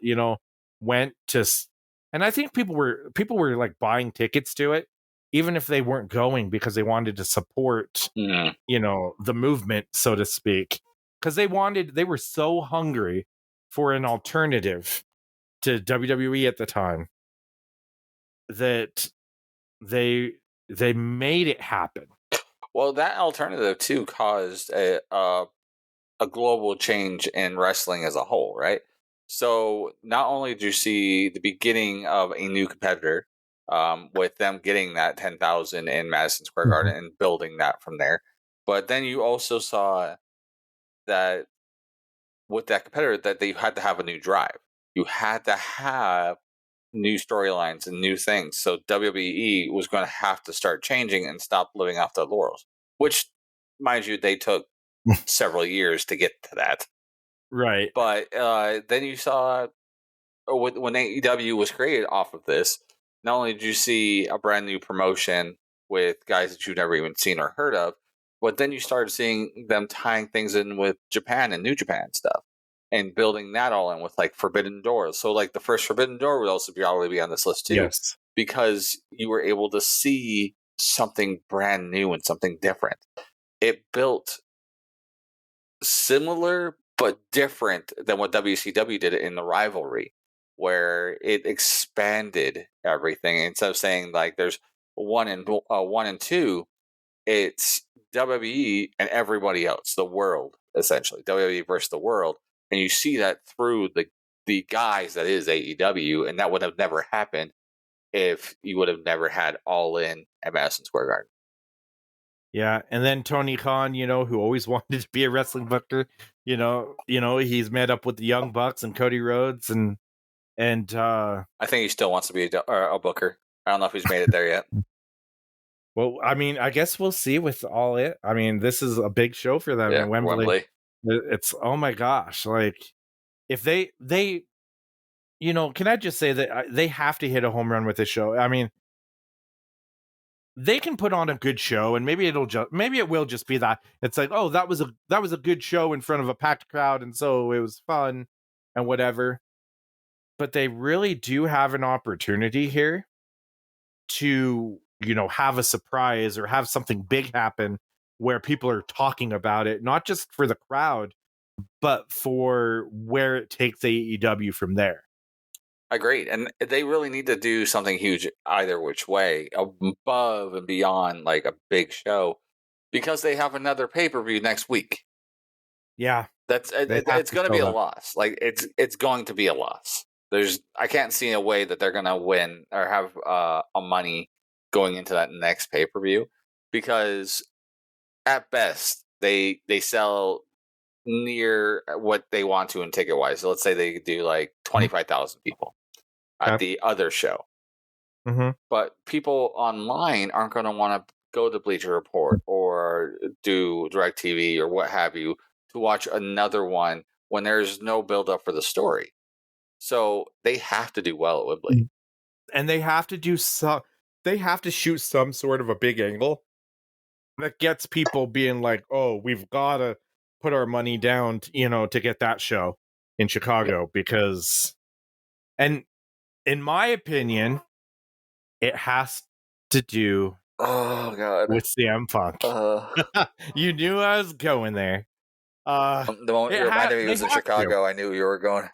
went to, and I think people were like buying tickets to it, even if they weren't going because they wanted to support, the movement, so to speak, because they were so hungry for an alternative to WWE at the time that they made it happen. Well, that alternative too caused a global change in wrestling as a whole, right? So not only did you see the beginning of a new competitor, with them getting that 10,000 in Madison Square Garden and building that from there, but then you also saw that with that competitor that they had to have a new drive. You had to have new storylines and new things. So WWE was going to have to start changing and stop living off their laurels, which, mind you, they took several years to get to that. Right. But then you saw when AEW was created off of this, not only did you see a brand new promotion with guys that you've never even seen or heard of, but then you started seeing them tying things in with Japan and New Japan stuff and building that all in with like Forbidden Doors. So like the first Forbidden Door would also probably be on this list too. Yes. Because you were able to see something brand new and something different. It built similar but different than what WCW did in the Rivalry, where it expanded everything. Instead of saying like there's one and two, it's WWE and everybody else, the world, essentially WWE versus the world, and you see that through the guys that is AEW, and that would have never happened if you would have never had All In at Madison Square Garden. Yeah, and then Tony Khan, who always wanted to be a wrestling booker, he's met up with the Young Bucks and Cody Rhodes, and I think he still wants to be a booker. I don't know if he's made it there yet. Well, I mean, I guess we'll see with All In. I mean, this is a big show for them in Wembley. It's, oh my gosh, like if they can I just say that they have to hit a home run with this show. I mean, they can put on a good show, and maybe it will just be that it's like, oh, that was a good show in front of a packed crowd, and so it was fun and whatever. But they really do have an opportunity here to have a surprise or have something big happen where people are talking about it, not just for the crowd, but for where it takes AEW from there. Agreed. And they really need to do something huge either which way, above and beyond like a big show, because they have another pay-per-view next week. Yeah. It's going to be a loss. Like it's going to be a loss. I can't see a way that they're going to win or have a money going into that next pay-per-view, because at best they sell near what they want to in ticket wise. So let's say they do like 25,000 people at the other show. But people online aren't going to want to go to Bleacher Report or do DirecTV or what have you to watch another one when there's no build up for the story. So they have to do well at Wembley. And they have to do some. They have to shoot some sort of a big angle that gets people being like, "Oh, we've got to put our money down, to get that show in Chicago." Because, and in my opinion, it has to do Oh God. with CM Punk. You knew I was going there. The moment you reminded me it was in Chicago, I knew you were going.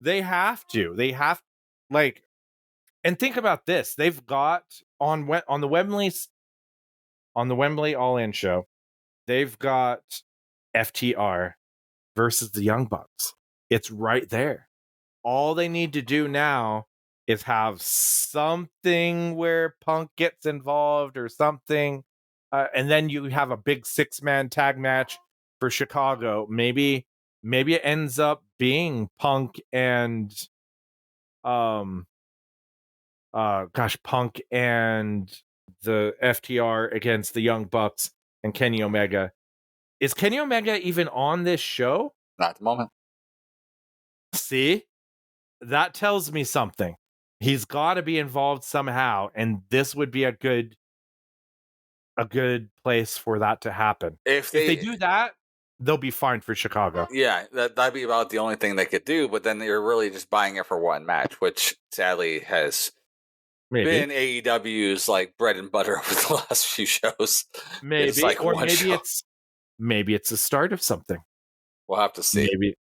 They have to. They have, like, and think about this. They've got on the Wembley All-In show, they've got FTR versus the Young Bucks. It's right there. All they need to do now is have something where Punk gets involved or something, and then you have a big 6-man tag match for Chicago. Maybe it ends up being Punk and Punk and the FTR against the Young Bucks and Kenny Omega. Is Kenny Omega even on this show? Not at the moment. See? That tells me something. He's got to be involved somehow, and this would be a good place for that to happen. If they do that, they'll be fine for Chicago. Yeah, that'd be about the only thing they could do, but then you're really just buying it for one match, which sadly has been AEW's like bread and butter over the last few shows. Maybe, maybe it's the start of something. We'll have to see. Maybe.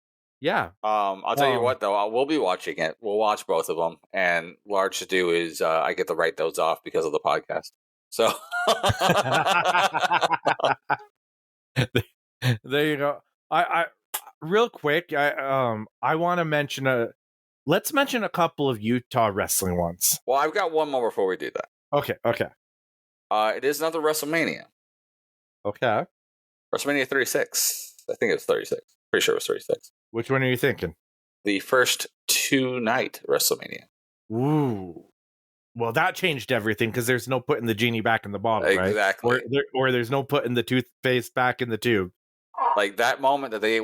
Yeah. I'll tell you what, though. We'll be watching it. We'll watch both of them. And what I should do is I get to write those off because of the podcast. So there you go. I real quick, I want to mention let's mention a couple of Utah wrestling ones. Well, I've got one more before we do that. Okay. It is another WrestleMania. Okay. WrestleMania 36. I think it was 36. Pretty sure it was 36. Which one are you thinking? The first 2-night WrestleMania. Ooh. Well, that changed everything because there's no putting the genie back in the bottle, exactly. Right? Or there's no putting the toothpaste back in the tube. Like that moment that they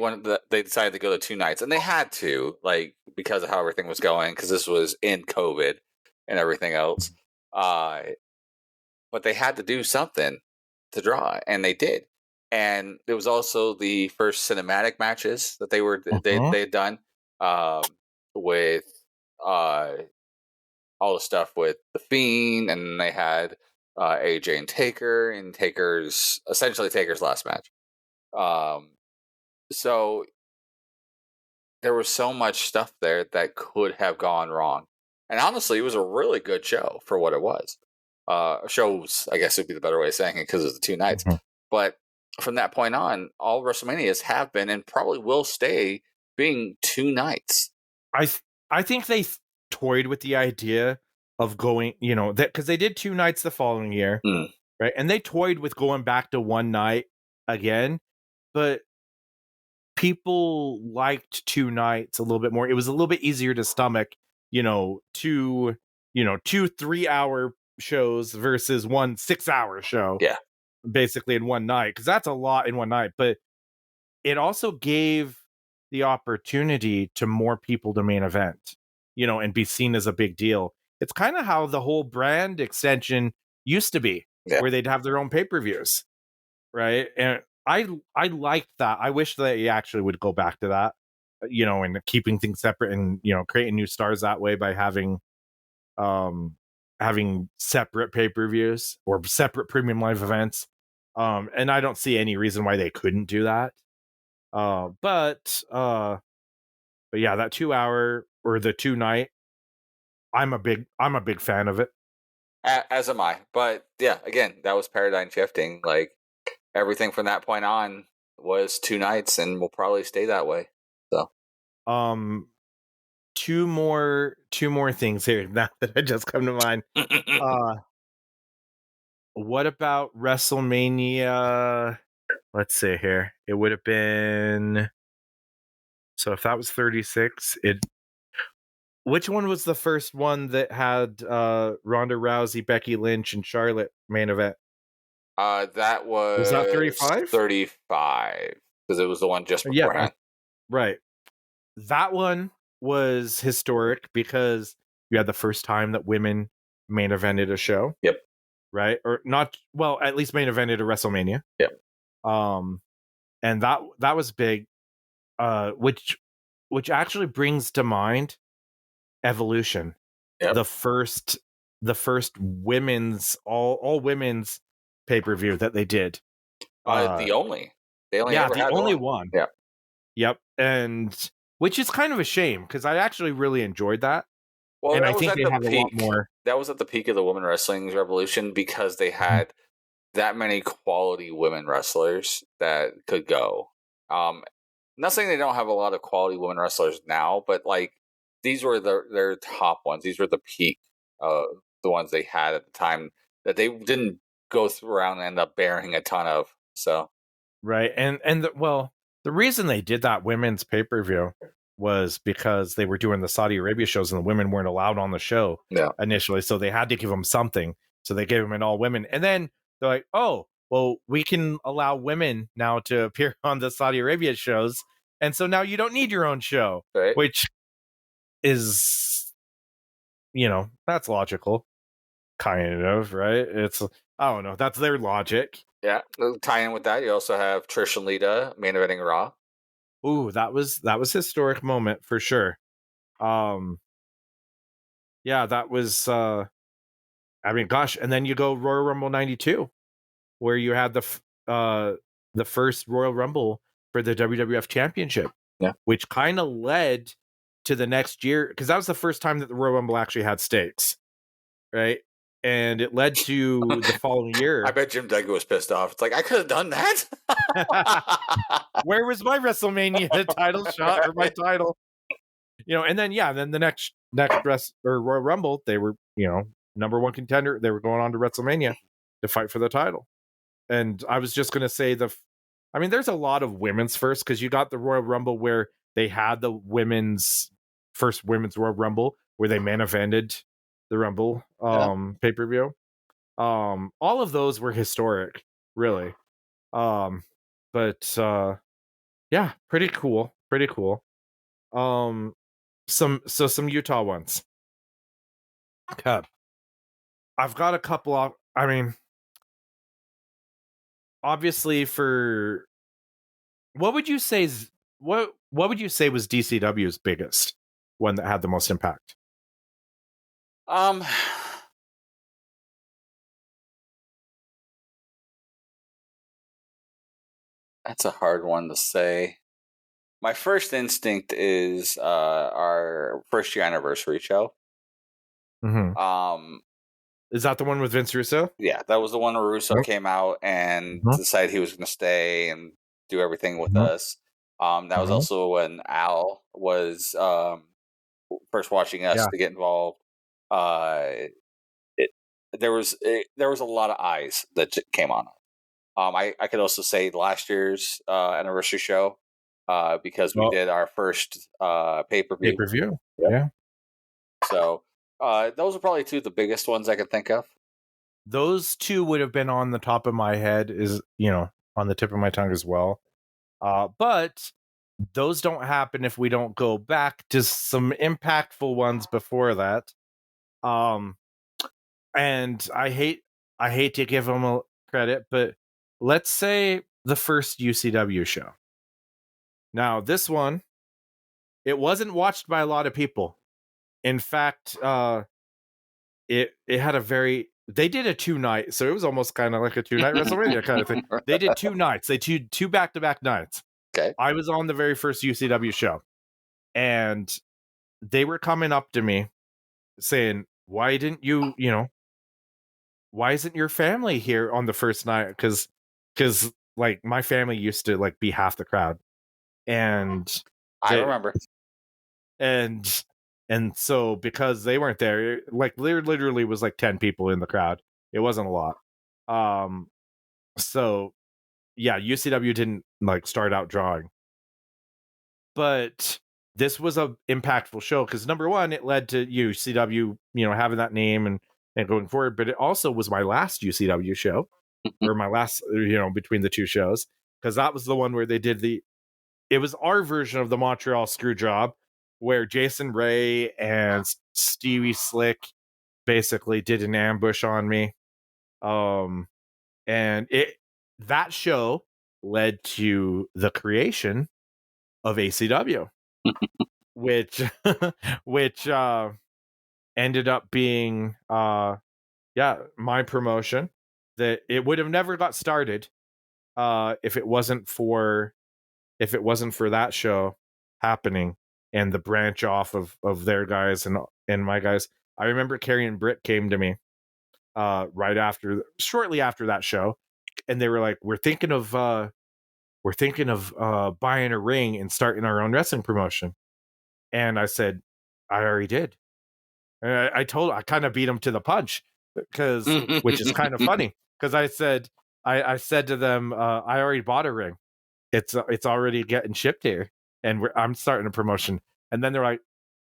decided to go to 2 nights, and they had to, like, because of how everything was going, because this was in COVID and everything else. But they had to do something to draw, and they did. And it was also the first cinematic matches that they had done with all the stuff with The Fiend, and they had AJ and Taker in Taker's last match. So there was so much stuff there that could have gone wrong. And honestly, it was a really good show for what it was. Shows, I guess would be the better way of saying it, because it was the 2 nights. Mm-hmm. But from that point on, all WrestleManias have been and probably will stay being 2 nights. I think they toyed with the idea of going, because they did 2 nights the following year, right? And they toyed with going back to 1 night again, but people liked 2 nights a little bit more. It was a little bit easier to stomach, 2 3-hour shows versus 1 6-hour show. Yeah. Basically in 1 night, because that's a lot in 1 night. But it also gave the opportunity to more people to main event, and be seen as a big deal. It's kind of how the whole brand extension used to be, where they'd have their own pay-per-views, right? And I liked that. I wish that you actually would go back to that, and keeping things separate and, creating new stars that way by having separate pay-per-views or separate premium live events. And I don't see any reason why they couldn't do that. But yeah, that 2-hour or the 2 night, I'm a big fan of it. As am I. But yeah, again, that was paradigm shifting. Like everything from that point on was 2 nights and will probably stay that way. So, two more things here now that I just come to mind. What about WrestleMania? Let's see here. It would have been, so if that was 36, which one was the first one that had Ronda Rousey, Becky Lynch, and Charlotte main event? That was that 35? 35, because it was the one just beforehand. Yeah, right. That one was historic because you had the first time that women main evented a show. Yep. Right? Or not, well, at least main evented a WrestleMania. Yep. And that was big, which actually brings to mind Evolution. Yep. The first women's all women's pay-per-view that they did. The only. They only ever had one. Yeah. Yep. And which is kind of a shame because I actually really enjoyed that. Well, and that I was think at they the have peak. a lot more. That was at the peak of the women wrestling revolution because they had that many quality women wrestlers that could go. Not saying they don't have a lot of quality women wrestlers now, but like these were their top ones. These were the peak, the ones they had at the time that they didn't go around and end up bearing a ton of. So right, and the reason they did that women's pay-per-view was because they were doing the Saudi Arabia shows and the women weren't allowed on the show initially, so they had to give them something. So they gave them an all women, and then they're like, oh, well, we can allow women now to appear on the Saudi Arabia shows, and so now you don't need your own show, right. Which is, that's logical, kind of, right? It's, I don't know, that's their logic. Yeah, tying in with that, you also have Trish and Lita main eventing Raw. Ooh, that was historic moment for sure. Yeah, that was. I mean, gosh, and then you go Royal Rumble '92, where you had the first Royal Rumble for the WWF Championship. Yeah, which kind of led to the next year because that was the first time that the Royal Rumble actually had stakes, right? And it led to the following year. I bet Jim Duggan was pissed off. It's like, I could have done that. Where was my WrestleMania title shot or my title? And then then the next Royal Rumble, they were, number one contender. They were going on to WrestleMania to fight for the title. And I was just going to say there's a lot of women's first because you got the Royal Rumble where they had the first women's Royal Rumble where they main evented the Rumble pay-per-view. All of those were historic, really. But yeah, pretty cool. Some Utah ones. Okay. I've got a couple of, obviously for what would you say was DCW's biggest one that had the most impact? That's a hard one to say. My first instinct is our first year anniversary show. Mm-hmm. Is that the one with Vince Russo? Yeah, that was the one where Russo came out and decided he was going to stay and do everything with us. That was also when Al was first watching us to get involved. There was a lot of eyes that came on. I could also say last year's anniversary show because we did our first pay-per-view. Yeah. So those are probably two of the biggest ones I could think of. Those two would have been on the top of my head, on the tip of my tongue as well. But those don't happen if we don't go back to some impactful ones before that. And I hate to give them a credit, but let's say the first UCW show. Now, this one, it wasn't watched by a lot of people. In fact, it had they did a 2-night, so it was almost kind of like a 2-night WrestleMania kind of thing. They did 2 nights. They did two back-to-back nights. Okay. I was on the very first UCW show, and they were coming up to me saying, why didn't you, why isn't your family here on the first night? Because like my family used to like be half the crowd. And I remember. And so because they weren't there, like there literally was like 10 people in the crowd. It wasn't a lot. So yeah, UCW didn't like start out drawing. But this was a impactful show because number one, it led to UCW, having that name and going forward. But it also was my last UCW show, or my last, between the two shows, because that was the one where they did it was our version of the Montreal Screwjob, where Jason Ray and Stevie Slick basically did an ambush on me. And that show led to the creation of ACW, which which ended up being my promotion. That it would have never got started if it wasn't for that show happening and the branch off of their guys and my guys. I remember Carrie and Britt came to me shortly after that show, and they were like, we're thinking of buying a ring and starting our own wrestling promotion. And I said, I already did. And I kind of beat them to the punch, which is kind of funny, because I said to them, I already bought a ring. It's already getting shipped here, and I'm starting a promotion. And then they're like,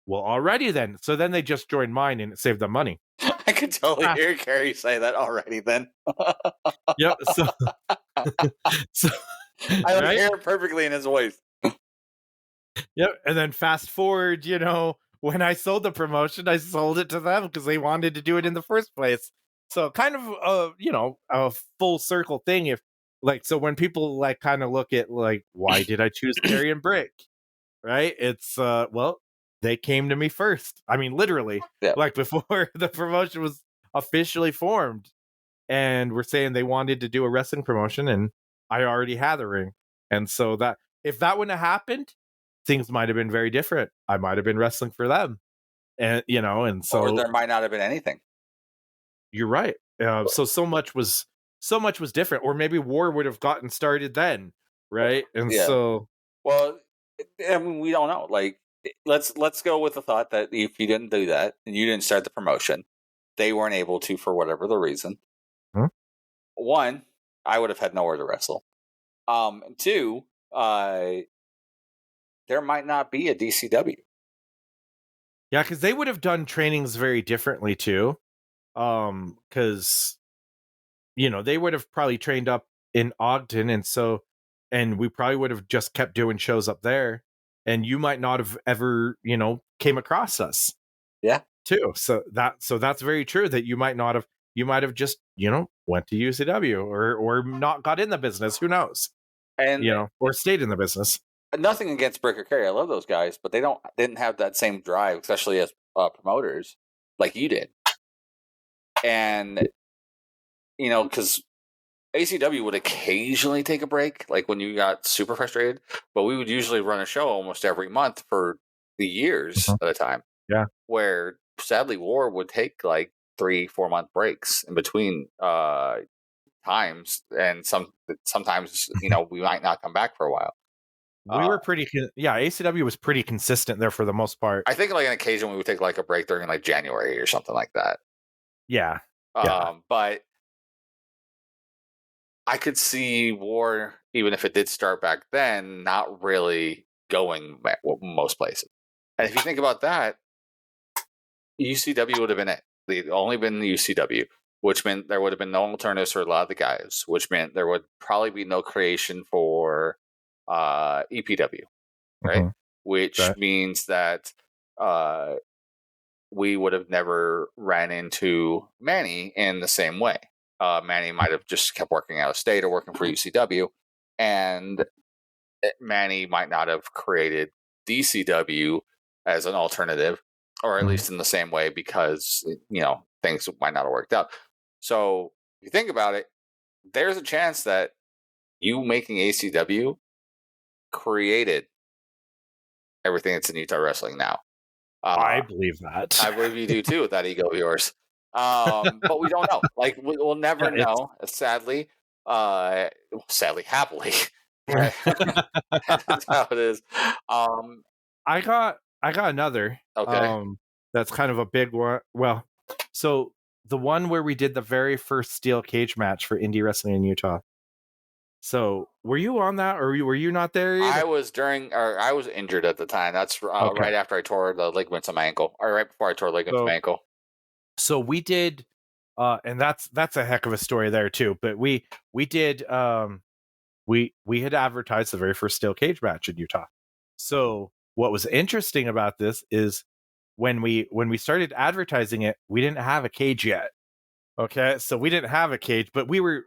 well, already then. So then they just joined mine, and it saved them money. I could totally hear Carrie say that already then. Yep. So I hear it perfectly in his voice. Yep. And then fast forward, when I sold the promotion, I sold it to them because they wanted to do it in the first place. So kind of a full circle thing. So when people kind of look at why did I choose Carrie and Brick? Right? It's they came to me first. I mean, literally, before the promotion was officially formed, and we're saying they wanted to do a wrestling promotion, and I already had the ring. And so that if that wouldn't have happened, things might have been very different. I might have been wrestling for them, and or there might not have been anything. You're right. So much was different, or maybe war would have gotten started then, right? And so, well, I mean, we don't know. Let's go with the thought that if you didn't do that and you didn't start the promotion, they weren't able to for whatever the reason. One, I would have had nowhere to wrestle. Two, there might not be a DCW. Yeah, because they would have done trainings very differently too. Because they would have probably trained up in Ogden, and we probably would have just kept doing shows up there, and you might not have ever came across us. Yeah. Too. So that's very true, that you might have just went to UCW or not got in the business. Who knows? And or stayed in the business. Nothing against Brick or Carrie. I love those guys, but they didn't have that same drive, especially as promoters, like you did. And because ACW would occasionally take a break, like when you got super frustrated, but we would usually run a show almost every month for the years at a time. Yeah. Where sadly War would take 3-4 month breaks in between times, and sometimes we might not come back for a while. We were ACW was pretty consistent there for the most part. I think an occasion we would take a break during January or something like that. Yeah. But I could see War, even if it did start back then, not really going most places. And if you think about that, UCW would have been it. They'd only been the UCW, which meant there would have been no alternatives for a lot of the guys, which meant there would probably be no creation for EPW, right? Which means that we would have never ran into Manny in the same way. Manny might have just kept working out of state or working for UCW, and Manny might not have created DCW as an alternative, or at least in the same way, because things might not have worked out. So if you think about it, there's a chance that you making ACW created everything that's in Utah wrestling now. I believe that. I believe you do too, with that ego of yours. But we don't know. We'll never know. Sadly, happily. That's how it is. I got another. Okay. That's kind of a big one. Well, so the one where we did the very first steel cage match for indie wrestling in Utah. So were you on that, or were you not there either? I was injured at the time. That's right after I tore the ligaments on my ankle, or right before I tore ligaments on my ankle. So we did, and that's a heck of a story there too. But we did, we had advertised the very first steel cage match in Utah. So what was interesting about this is when we started advertising it, we didn't have a cage yet. Okay, so we didn't have a cage, but we were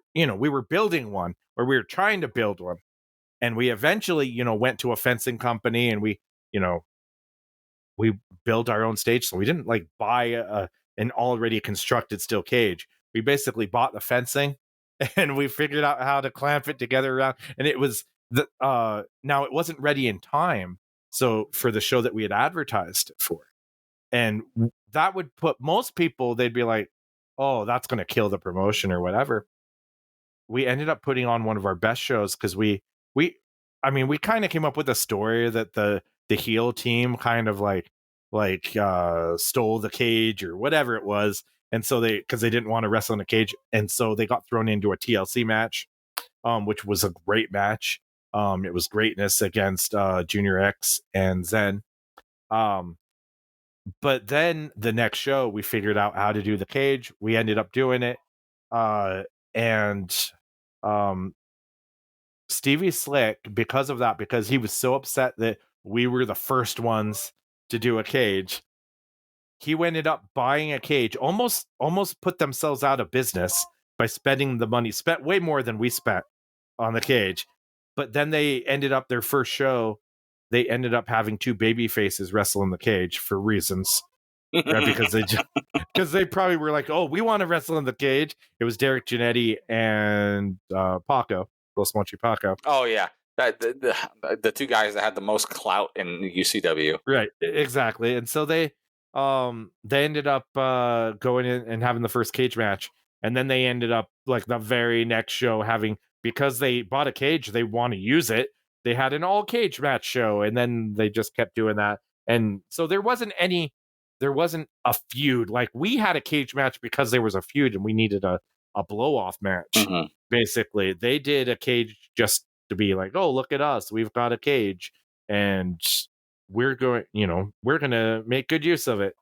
building one, or we were trying to build one, and we eventually went to a fencing company, and we built our own stage. So we didn't like buy an already constructed steel cage. We basically bought the fencing, and we figured out how to clamp it together around. And it was now it wasn't ready in time, so for the show that we had advertised it for, and that would put most people. They'd be like, "Oh, that's going to kill the promotion or whatever." We ended up putting on one of our best shows because we kind of came up with a story that the heel team kind of like stole the cage or whatever it was, and so because they didn't want to wrestle in a cage, and so they got thrown into a TLC match, which was a great match. It was Greatness against Junior X and Zen. But then the next show, we figured out how to do the cage. We ended up doing it, and Stevie Slick, because of that, because he was so upset that we were the first ones to do a cage, he ended up buying a cage, almost put themselves out of business by spending the money, spent way more than we spent on the cage. But then they ended up, their first show, they ended up having two baby faces wrestle in the cage for reasons. Right? Because they probably were like, oh, we want to wrestle in the cage. It was Derek Giannetti and Paco, Los Monchi Paco. Oh yeah, the two guys that had the most clout in UCW. Right, exactly. And so they ended up going in and having the first cage match, and then they ended up like the very next show having, because they bought a cage, they want to use it. They had an all cage match show, and then they just kept doing that. And so there wasn't a feud. Like, we had a cage match because there was a feud and we needed a blow off match. Mm-hmm. Basically, they did a cage just to be like, oh, look at us, we've got a cage, and we're going to make good use of it.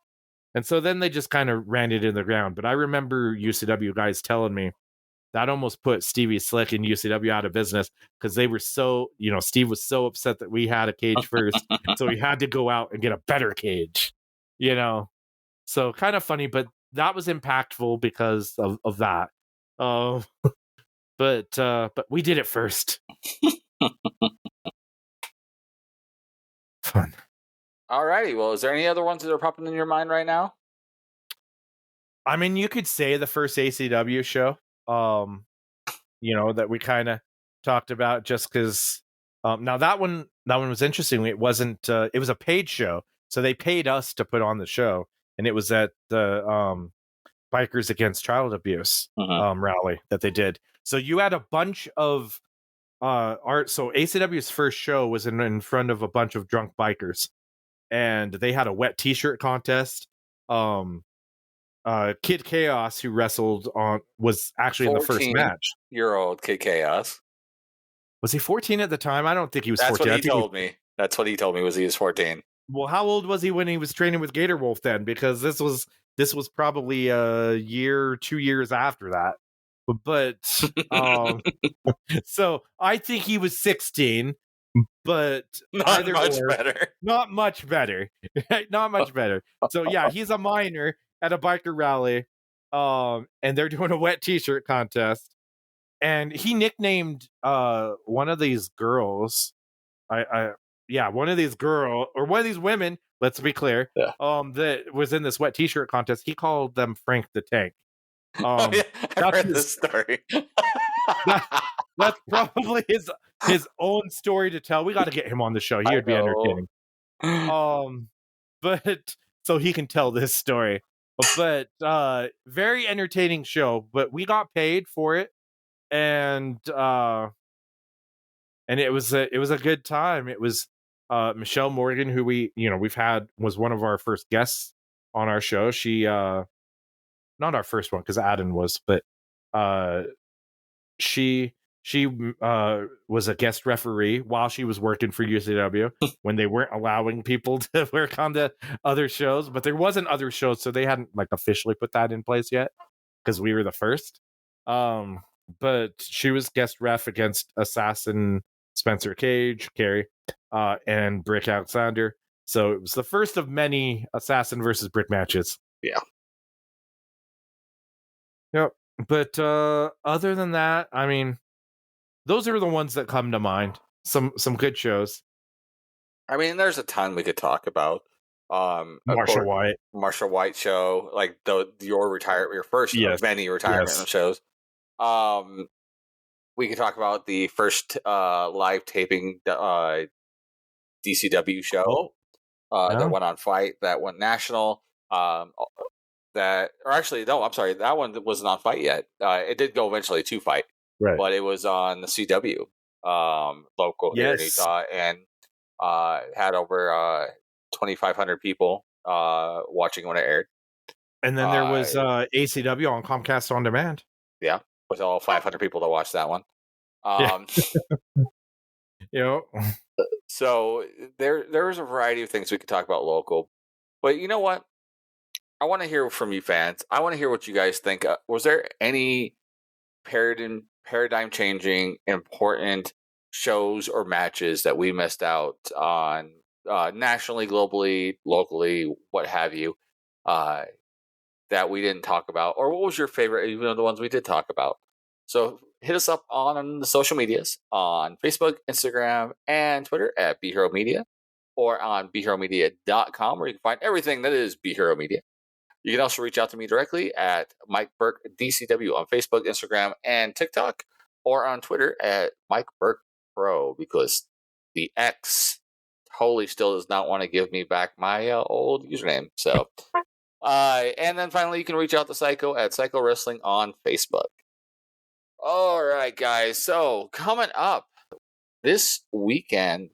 And so then they just kind of ran it in the ground. But I remember UCW guys telling me that almost put Stevie Slick and UCW out of business, because they were so, Steve was so upset that we had a cage first. So he had to go out and get a better cage, So kind of funny, but that was impactful because of that. But we did it first. Fun. Alrighty. Well, is there any other ones that are popping in your mind right now? I mean, you could say the first ACW show, that we kind of talked about, just because. Now that one was interesting. It wasn't. It was a paid show, so they paid us to put on the show, and it was at the Bikers Against Child Abuse rally that they did. So you had a bunch of art. So ACW's first show was in front of a bunch of drunk bikers, and they had a wet T-shirt contest. Kid Chaos, who wrestled on, was actually in the first match. Year-old Kid Chaos. Was he 14 at the time? I don't think he was 14. That's what he told me. That's what he told me, was he was 14. Well, how old was he when he was training with Gator Wolf then? Because this was probably a year, 2 years after that. But so I think he was 16, but not much better. Not much better. Not much better. So yeah, he's a minor at a biker rally, and they're doing a wet T-shirt contest, and he nicknamed one of these girls, one of these women, let's be clear, that was in this wet T-shirt contest. He called them Frank the Tank. I read this story. That's probably his own story to tell. We got to get him on the show. He would be entertaining. But so he can tell this story. But very entertaining show. But we got paid for it, and it was a good time. It was Michelle Morgan, who we've had, was one of our first guests on our show. She not our first one, because Adam was, but she was a guest referee while she was working for UCW when they weren't allowing people to work on the other shows. But there wasn't other shows, so they hadn't like officially put that in place yet, because we were the first. But she was guest ref against Assassin Spencer Cage, Kerry, and Brick Alexander. So it was the first of many Assassin versus Brick matches. Yeah. Yep. But other than that, I mean, those are the ones that come to mind. Some good shows. I mean, there's a ton we could talk about. Marshall White. Marshall White show, like your first Yes. of many retirement shows. We could talk about the first live taping DCW show that went on Fight, that went national. That one wasn't on Fight yet. It did go eventually to Fight, right? But it was on the CW local here in Utah, and had over 2,500 people watching when it aired. And then there was ACW on Comcast On Demand. Yeah, with all 500 people to watch that one. So there's a variety of things we could talk about local, but you know what? I want to hear from you fans. I want to hear what you guys think. Was there any paradigm changing important shows or matches that we missed out on nationally, globally, locally, what have you, that we didn't talk about? Or what was your favorite, even of the ones we did talk about? So hit us up on the social medias on Facebook, Instagram, and Twitter at BeHero Media, or on BeHeroMedia.com, where you can find everything that is BeHero Media. You can also reach out to me directly at Mike Burke DCW on Facebook, Instagram, and TikTok, or on Twitter at Mike Burke Pro, because the X totally still does not want to give me back my old username. So, and then finally, you can reach out to Psycho at Psycho Wrestling on Facebook. All right, guys. So coming up this weekend,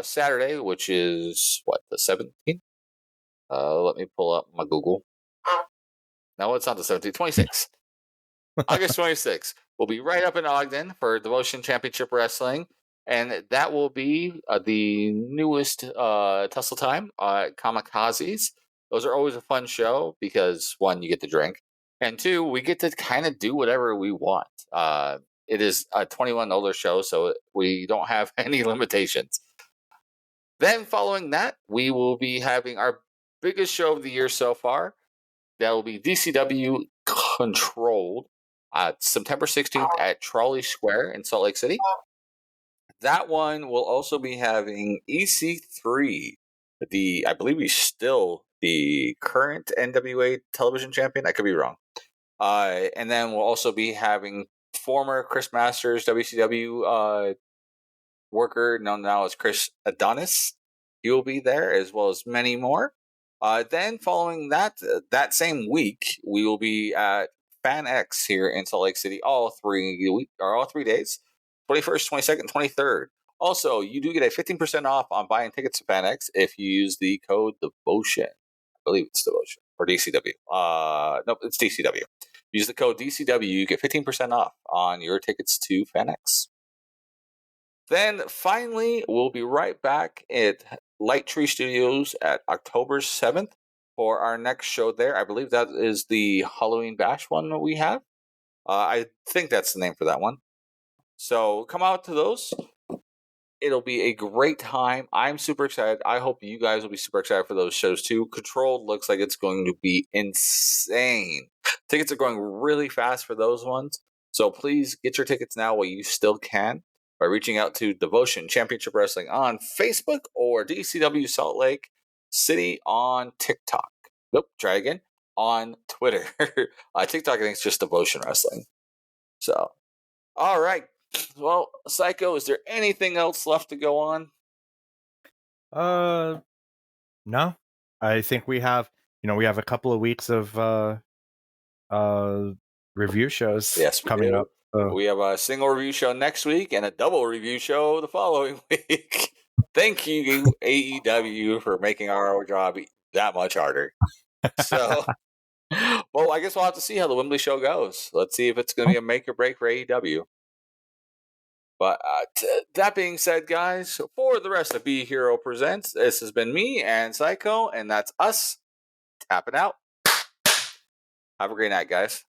Saturday, which is the 17th. Let me pull up my Google. No, it's not the 17th. 26th. August 26th. We'll be right up in Ogden for Devotion Championship Wrestling. And that will be the newest Tussle Time Kamikazes. Those are always a fun show because, one, you get to drink. And two, we get to kind of do whatever we want. It is a 21 older show, so we don't have any limitations. Then following that, we will be having our biggest show of the year so far. That will be DCW Controlled September 16th at Trolley Square in Salt Lake City. That one will also be having EC3, I believe he's still the current NWA television champion. I could be wrong. And then we'll also be having former Chris Masters WCW worker known now as Chris Adonis. He will be there, as well as many more. Then following that same week, we will be at Fan X here in Salt Lake City all 3 days, 21st, 22nd, 23rd. Also, you do get a 15% off on buying tickets to Fan X if you use the code Devotion. I believe it's Devotion or DCW. Nope, it's DCW. Use the code DCW, you get 15% off on your tickets to Fan X. Then finally, we'll be right back at Light Tree Studios at October 7th for our next show there. I believe that is the Halloween Bash one that we have. I think that's the name for that one. So come out to those. It'll be a great time. I'm super excited. I hope you guys will be super excited for those shows too. Controlled looks like it's going to be insane. Tickets are going really fast for those ones. So please get your tickets now while you still can by reaching out to Devotion Championship Wrestling on Facebook or DCW Salt Lake City on TikTok. Nope, try again. On Twitter. TikTok, I think it's just Devotion Wrestling. So, all right. Well, Psycho, is there anything else left to go on? No. I think we have a couple of weeks of review shows coming up. We have a single review show next week and a double review show the following week. Thank you, AEW, for making our job that much harder. So, well, I guess we'll have to see how the Wembley show goes. Let's see if it's going to be a make or break for AEW. But that being said, guys, for the rest of Be Hero Presents, this has been me and Psycho, and that's us tapping out. Have a great night, guys.